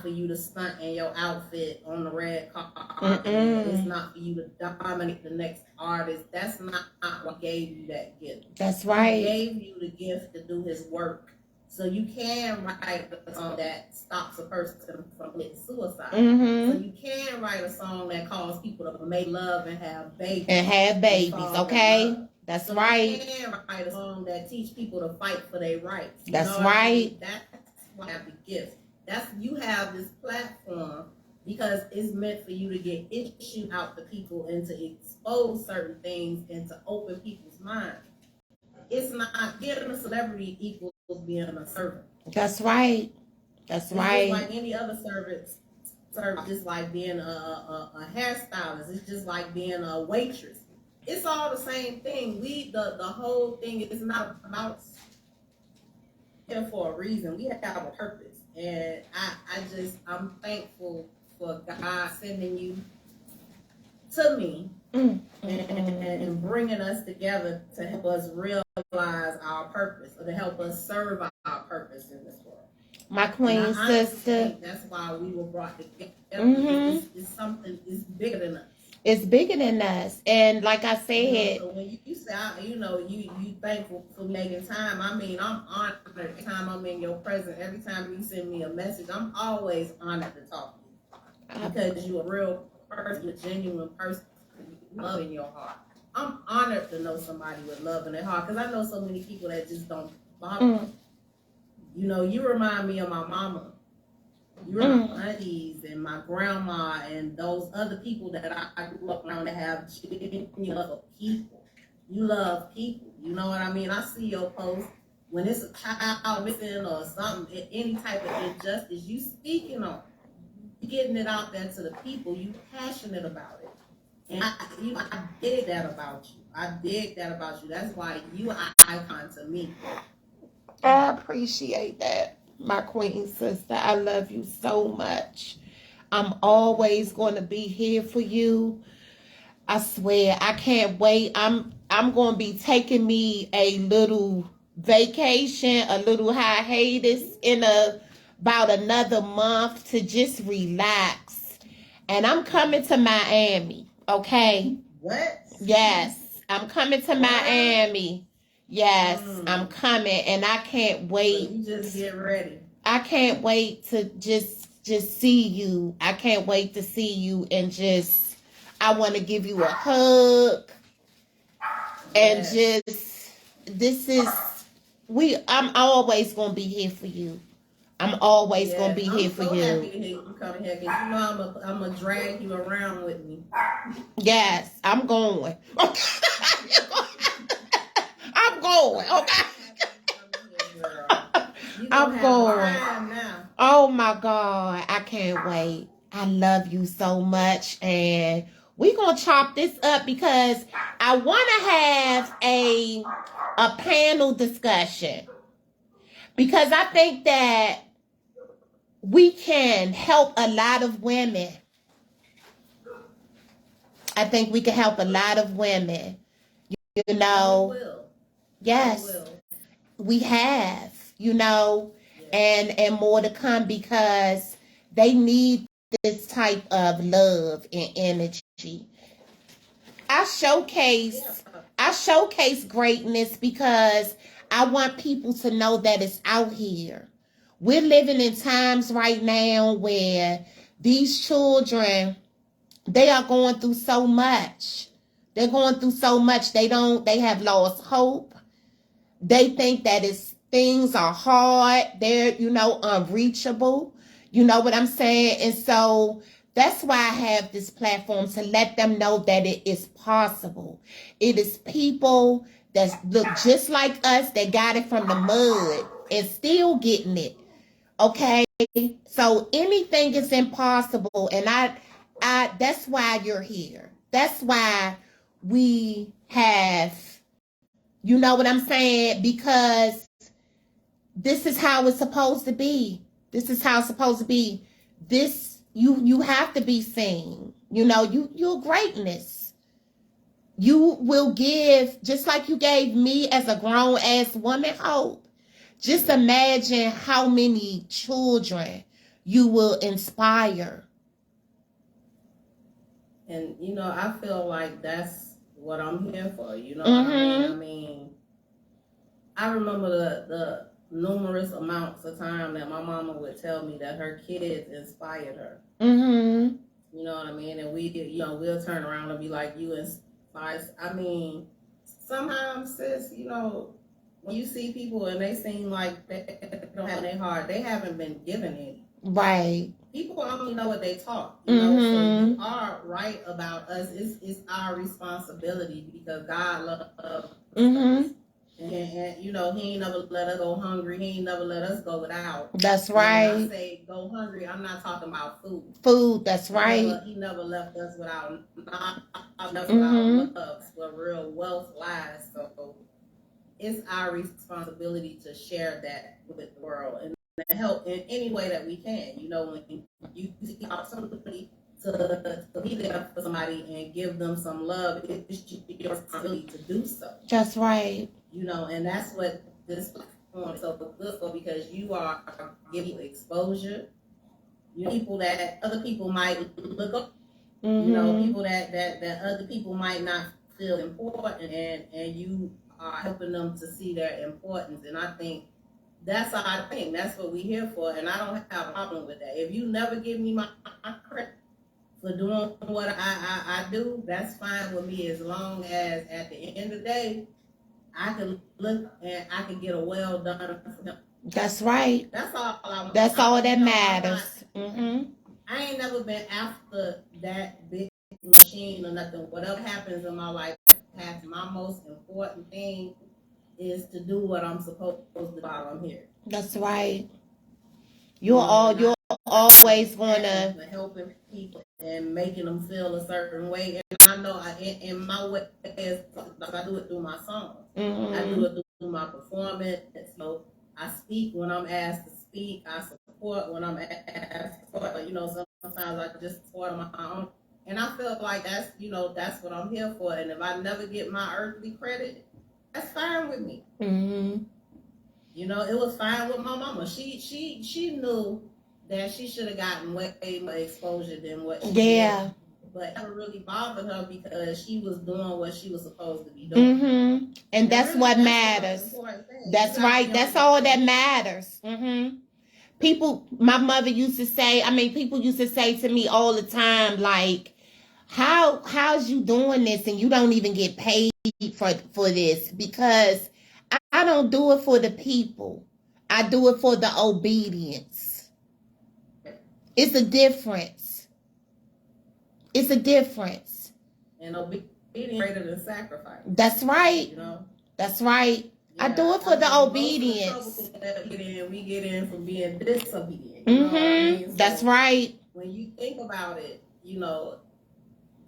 [SPEAKER 1] for you to stunt in your outfit on the red carpet. It's not for you to dominate the next artist. That's not what gave you that gift.
[SPEAKER 2] That's right.
[SPEAKER 1] He gave you the gift to do his work. So you can write a song that stops a person from committing suicide. So you can write a song that calls people to make love and have babies.
[SPEAKER 2] Okay? That's right.
[SPEAKER 1] You can write a song that teach people to fight for their rights.
[SPEAKER 2] That's right.
[SPEAKER 1] That's why I have the gift. You have this platform because it's meant for you to get issues out to people and to expose certain things and to open people's minds. It's not getting a celebrity equals being a servant.
[SPEAKER 2] That's right. That's
[SPEAKER 1] It's
[SPEAKER 2] right.
[SPEAKER 1] just like any other servant, just like being a hairstylist. It's just like being a waitress. It's all the same thing. The whole thing is not about here for a reason. We have a purpose, and I'm thankful for God sending you to me and bringing us together to help us realize our purpose, or to help us serve our purpose in this world.
[SPEAKER 2] My queen sister.
[SPEAKER 1] That's why we were brought together. It's something. It's bigger than us.
[SPEAKER 2] It's bigger than us, and like I said,
[SPEAKER 1] so when you say, you thankful for making time. I mean, I'm honored every time I'm in your presence. Every time you send me a message, I'm always honored to talk to you because you're a real person, a genuine person, love in your heart. I'm honored to know somebody with love in their heart because I know so many people that just don't bother me. You remind me of my mama. You remind my aunties and my grandma and those other people that I grew up around that have genuine love of people. You love people. You know what I mean? I see your post when it's a child missing or something, any type of injustice, you speaking on it. You getting it out there to the people. You passionate about it. And I dig that about you. I dig that about you. That's why you are an icon to me.
[SPEAKER 2] I appreciate that, my queen sister. I love you so much. I'm always going to be here for you. I swear, I can't wait. I'm going to be taking me a little vacation, a little hiatus in about another month to just relax. And I'm coming to Miami, okay?
[SPEAKER 1] What?
[SPEAKER 2] Yes, I'm coming to Miami. Yes, I'm coming, and I can't wait.
[SPEAKER 1] So you just get ready.
[SPEAKER 2] I can't wait to just see you. I can't wait to see you, and just I want to give you a hug, and I'm always gonna be here for you. I'm always gonna be here for you.
[SPEAKER 1] I'm so happy to hear you coming here because I'm gonna drag you around with me.
[SPEAKER 2] Yes, I'm going. I'm going. Okay. I'm going. Oh my God, I can't wait. I love you so much, and we're gonna chop this up because I want to have a panel discussion because I think that we can help a lot of women. I think we can help a lot of women. You know, yes, we have. And more to come because they need this type of love and energy. I showcase greatness because I want people to know that it's out here. We're living in times right now where these children, they are going through so much. They're going through so much. They have lost hope. They think that things are hard. They're, unreachable. You know what I'm saying? And so that's why I have this platform to let them know that it is possible. It is people that look just like us that got it from the mud and still getting it. Okay? So anything is impossible. And I that's why you're here. That's why we have, you know what I'm saying? Because this is how it's supposed to be. This is how it's supposed to be. You have to be seen. You're greatness. You will give, just like you gave me as a grown ass woman hope. Just imagine how many children you will inspire.
[SPEAKER 1] And I feel like that's what I'm here for. You know what I mean? I remember the numerous amounts of time that my mama would tell me that her kids inspired her. You know what I mean? And we'll turn around and be like, you inspire. I mean, sometimes, sis, when you see people and they seem like they don't have their heart, they haven't been given any.
[SPEAKER 2] Right.
[SPEAKER 1] People only know what they talk. So you are right about us. It's our responsibility because God loves us. And you know, he ain't never let us go hungry. He ain't never let us go without.
[SPEAKER 2] That's
[SPEAKER 1] When I
[SPEAKER 2] right.
[SPEAKER 1] say go hungry, I'm not talking about food.
[SPEAKER 2] Food, that's right.
[SPEAKER 1] He never left us without
[SPEAKER 2] Mhm.
[SPEAKER 1] love, where real wealth lies. So it's our responsibility to share that with the world and to help in any way that we can. You know, when you see opportunity to be there for somebody and give them some love, it's your responsibility to do so.
[SPEAKER 2] That's right.
[SPEAKER 1] You know, and that's what this platform is so good for, because you are giving exposure. You know, people that other people might look up.
[SPEAKER 2] Mm-hmm.
[SPEAKER 1] You know, people that other people might not feel important, and you are helping them to see their importance. And I think that's our thing. That's what we're here for, and I don't have a problem with that. If you never give me my credit for doing what I do, that's fine with me, as long as at the end of the day, I can look and I can get a well done from him.
[SPEAKER 2] That's right.
[SPEAKER 1] That's all I want.
[SPEAKER 2] That's all that matters.
[SPEAKER 1] I ain't never been after that big machine or nothing. Whatever happens in my life, my most important thing is to do what I'm supposed to do while I'm here.
[SPEAKER 2] That's right. You're always gonna
[SPEAKER 1] helping people and making them feel a certain way. And I know in my way is I do it through my songs.
[SPEAKER 2] Mm-hmm.
[SPEAKER 1] I do it through my performance. So I speak when I'm asked to speak. I support when I'm asked to support. You know, sometimes I just support on my own. And I feel like that's, you know, that's what I'm here for. And if I never get my earthly credit, that's fine with me.
[SPEAKER 2] Mm-hmm.
[SPEAKER 1] You know, it was fine with my mama. She knew that she should have gotten way more exposure than what she did. But it never really bothered her, because she was doing what she was supposed to be doing.
[SPEAKER 2] Mm-hmm. And that's really, what matters. That's right. That's all that matters. Mm-hmm. People, my mother used to say, people used to say to me all the time, like, how's you doing this and you don't even get paid for this? Because I don't do it for the people. I do it for the obedience. It's a difference. It's a difference.
[SPEAKER 1] And obedience is greater than sacrifice.
[SPEAKER 2] That's right.
[SPEAKER 1] You know?
[SPEAKER 2] That's right. Yeah, I do it for the obedience.
[SPEAKER 1] We get in from being disobedient.
[SPEAKER 2] You know what I mean? So that's right.
[SPEAKER 1] When you think about it, you know,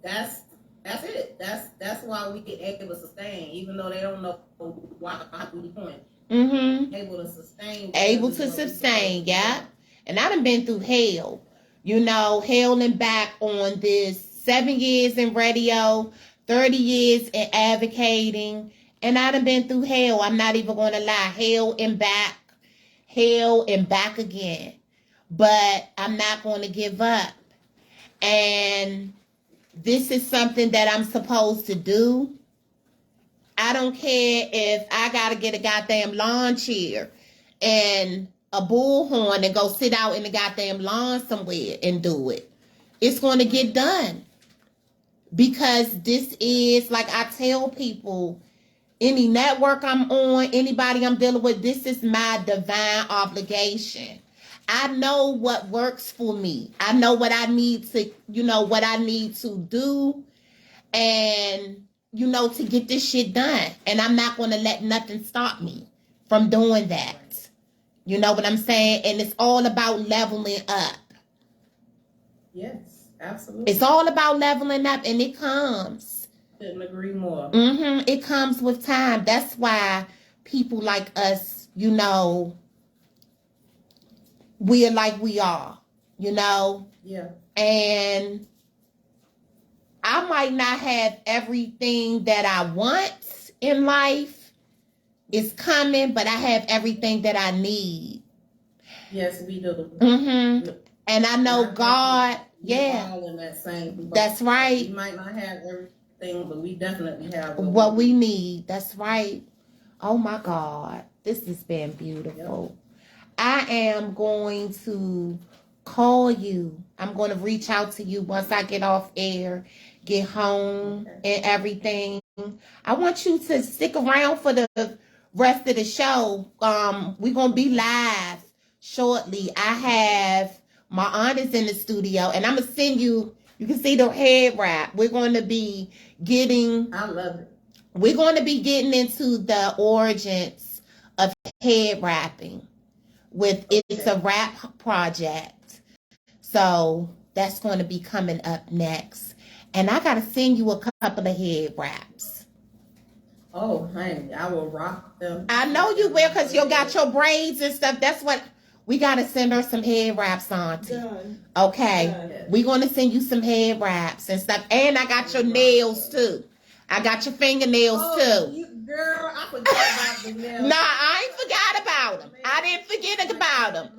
[SPEAKER 1] that's it. That's why we get able to sustain, even though they don't know why we're doing.
[SPEAKER 2] Mm-hmm.
[SPEAKER 1] Able to sustain.
[SPEAKER 2] Able to sustain, yeah. And I done been through hell. You know, hell and back on this. 7 years in radio, 30 years in advocating. And I done been through hell. I'm not even going to lie. Hell and back again. But I'm not going to give up. And this is something that I'm supposed to do. I don't care if I got to get a goddamn lawn chair and a bullhorn and go sit out in the goddamn lawn somewhere and do it. It's going to get done. Because this is, like I tell people, any network I'm on, anybody I'm dealing with, this is my divine obligation. I know what works for me. I know what I need to, what I need to do, and, to get this shit done. And I'm not going to let nothing stop me from doing that. You know what I'm saying? And it's all about leveling up.
[SPEAKER 1] Yes, absolutely.
[SPEAKER 2] It's all about leveling up, and it comes.
[SPEAKER 1] Couldn't agree more.
[SPEAKER 2] Mm-hmm. It comes with time. That's why people like us, we are like we are,
[SPEAKER 1] Yeah.
[SPEAKER 2] And I might not have everything that I want in life. It's coming, but I have everything that I need.
[SPEAKER 1] Yes, we do.
[SPEAKER 2] Mm-hmm. And I know God, yeah.
[SPEAKER 1] All in that same boat.
[SPEAKER 2] That's right.
[SPEAKER 1] We might not have everything, but we definitely have
[SPEAKER 2] what we need. That's right. Oh my God. This has been beautiful. Yep. I am going to call you. I'm going to reach out to you once I get off air, get home, and everything. I want you to stick around for the rest of the show. We're going to be live shortly. I have my aunt is in the studio, and I'm going to send you. You can see the head wrap. We're going to be getting.
[SPEAKER 1] I love it.
[SPEAKER 2] we're going to be getting into the origins of head wrapping with It's a Wrap project. So that's going to be coming up next. And I got to send you a couple of head wraps.
[SPEAKER 1] Oh, honey, I will rock them.
[SPEAKER 2] I know you will because you got your braids and stuff. That's what we got to send her some head wraps, Auntie.
[SPEAKER 4] Done.
[SPEAKER 2] Okay.
[SPEAKER 4] Done.
[SPEAKER 2] We're going to send you some head wraps and stuff. And I got your nails too. I got your fingernails too.
[SPEAKER 1] Girl, I forgot about the nails.
[SPEAKER 2] Nah, I ain't forgot about them. I didn't forget about them.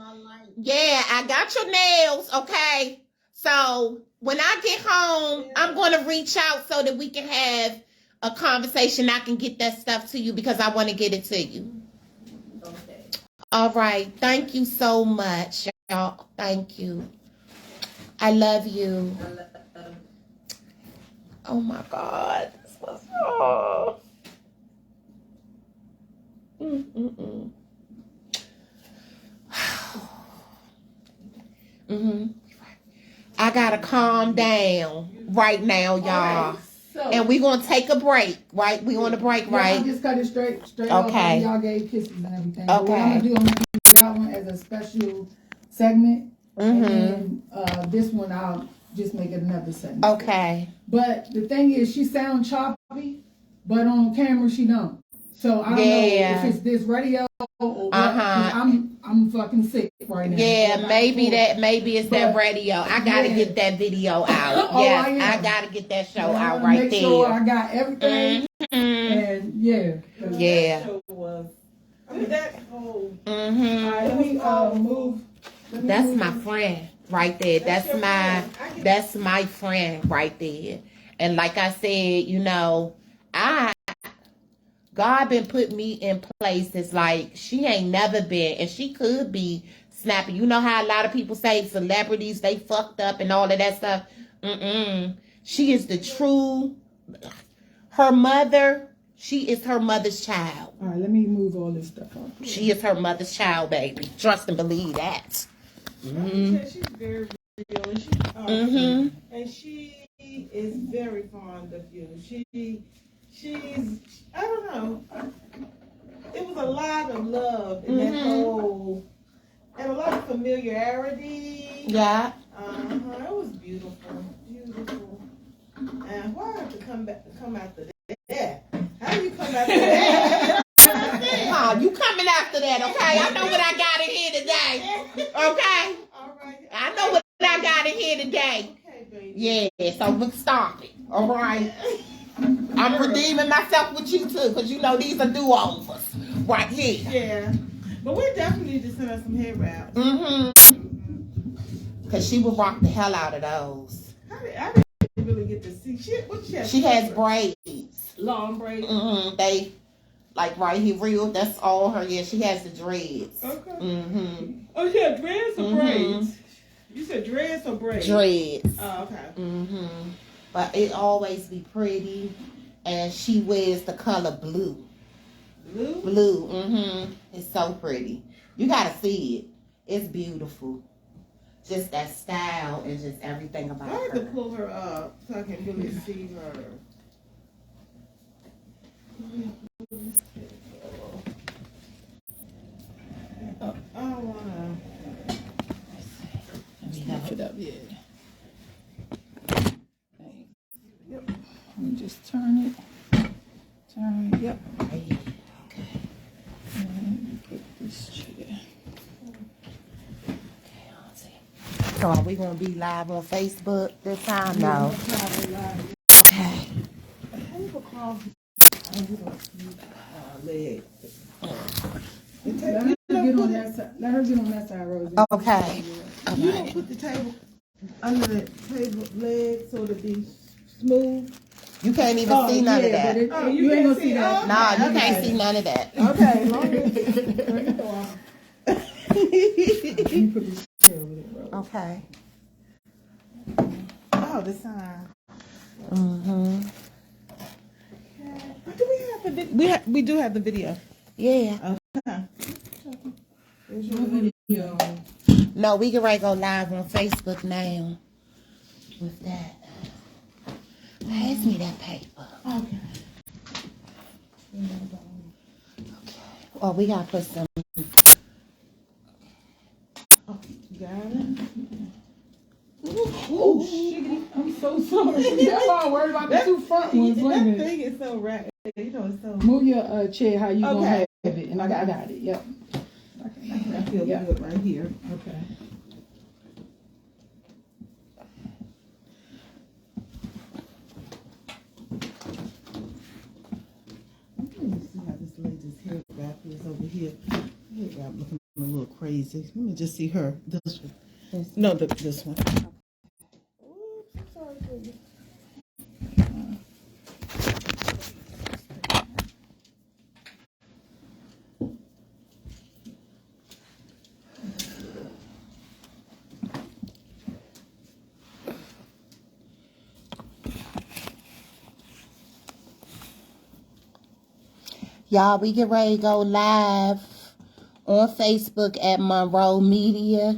[SPEAKER 2] Yeah, I got your nails, okay? So when I get home, I'm going to reach out so that we can have a conversation. I can get that stuff to you because I want to get it to you.
[SPEAKER 1] Okay.
[SPEAKER 2] All right. Thank you so much, y'all. Thank you. I love you. Oh, my God. This was... Oh. I gotta calm down right now, y'all.
[SPEAKER 3] Right, so,
[SPEAKER 2] and we're gonna take a break, right? We on a break, right?
[SPEAKER 3] I just cut it straight
[SPEAKER 2] Okay.
[SPEAKER 3] off. Y'all gave kisses and everything. But what I'm gonna do that one as a special segment. And then this one I'll just make it another segment.
[SPEAKER 2] Okay.
[SPEAKER 3] But the thing is, she sounds choppy, but on camera she don't. So I don't know if it's this radio or what. I'm fucking sick right now.
[SPEAKER 2] Yeah, maybe it's that radio. I gotta get that video out. I gotta get that show out right
[SPEAKER 3] make
[SPEAKER 2] there.
[SPEAKER 3] Sure I got everything. And
[SPEAKER 2] yeah.
[SPEAKER 4] That show was, I mean, that whole.
[SPEAKER 3] All right, let me move.
[SPEAKER 2] That's my friend right there. That's my friend right there. And like I said, you know, God been putting me in places like she ain't never been, and she could be snappy. You know how a lot of people say celebrities, they fucked up and all of that stuff. She is the true, her mother, she is her mother's child.
[SPEAKER 3] All right, let me move all this stuff off.
[SPEAKER 2] She is her mother's child, baby. Trust and believe that.
[SPEAKER 4] She's very real, and she's awesome. And she is very fond of you. She's, I don't know, it was a lot of love in that whole, and a lot of familiarity.
[SPEAKER 2] Yeah.
[SPEAKER 4] It was beautiful, beautiful. And why have to come after that? How do you come after that?
[SPEAKER 2] You coming after that, okay? I know what I got in here today, okay?
[SPEAKER 4] All right.
[SPEAKER 2] I know what I got in here today.
[SPEAKER 4] Okay, baby.
[SPEAKER 2] Yeah, so we'll stop it, all right? I'm redeeming myself with you too, because you know these are do-overs right here.
[SPEAKER 4] Yeah, but we definitely need to send her some hair wraps.
[SPEAKER 2] Because she would rock the hell out of those.
[SPEAKER 4] I didn't really get to see. She has
[SPEAKER 2] braids.
[SPEAKER 4] Long braids.
[SPEAKER 2] They, like right here, real. That's all her. Yeah, she has the dreads.
[SPEAKER 4] Okay. Oh, she had dreads or braids? You said dreads or braids?
[SPEAKER 2] Dreads.
[SPEAKER 4] Oh, okay.
[SPEAKER 2] But it always be pretty, and she wears the color blue. Blue. It's so pretty. You gotta see it. It's beautiful. Just that style and just everything about her.
[SPEAKER 4] I have to pull her up so I can really see her. I don't wanna.
[SPEAKER 3] Lift it up, yeah. Yep. Let me just turn it. Yep.
[SPEAKER 2] Okay.
[SPEAKER 3] And put this chair.
[SPEAKER 2] So are we gonna be live on Facebook this time? No. Okay.
[SPEAKER 4] Leg.
[SPEAKER 3] Let her get on that side. Let her get on that side, Rosie.
[SPEAKER 2] Okay.
[SPEAKER 4] You don't put the table under the table leg so it'll be smooth.
[SPEAKER 2] You can't even see none of that.
[SPEAKER 3] You ain't gonna see that.
[SPEAKER 2] Nah, you can't see none of that.
[SPEAKER 4] Okay.
[SPEAKER 2] Okay.
[SPEAKER 4] Oh, the sign. But do we have the video? We do have the video.
[SPEAKER 2] Yeah.
[SPEAKER 4] Okay.
[SPEAKER 3] There's your video.
[SPEAKER 2] No, we can go live on Facebook now. With that. Pass me that paper.
[SPEAKER 4] Okay.
[SPEAKER 2] Oh, we got to put some.
[SPEAKER 4] Oh, you got it?
[SPEAKER 3] Oh, shiggity. I'm so sorry. That's why I'm worried about the two front ones. Wait a
[SPEAKER 4] That
[SPEAKER 3] minute.
[SPEAKER 4] thing is so right. You know, it's so.
[SPEAKER 3] Move your chair how you
[SPEAKER 4] Okay.
[SPEAKER 3] gonna have it. And I got it. Yep.
[SPEAKER 4] I feel good right here.
[SPEAKER 3] Okay.
[SPEAKER 4] Let me see how this lady's hair wrap is over here. Hair wrap looking a little crazy. Let me just see her. This one. No, this one. Oops, I'm sorry for you.
[SPEAKER 2] Y'all, we get ready to go live on Facebook at Monroe Media.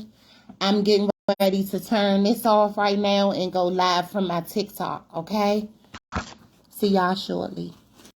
[SPEAKER 2] I'm getting ready to turn this off right now and go live from my TikTok, okay? See y'all shortly.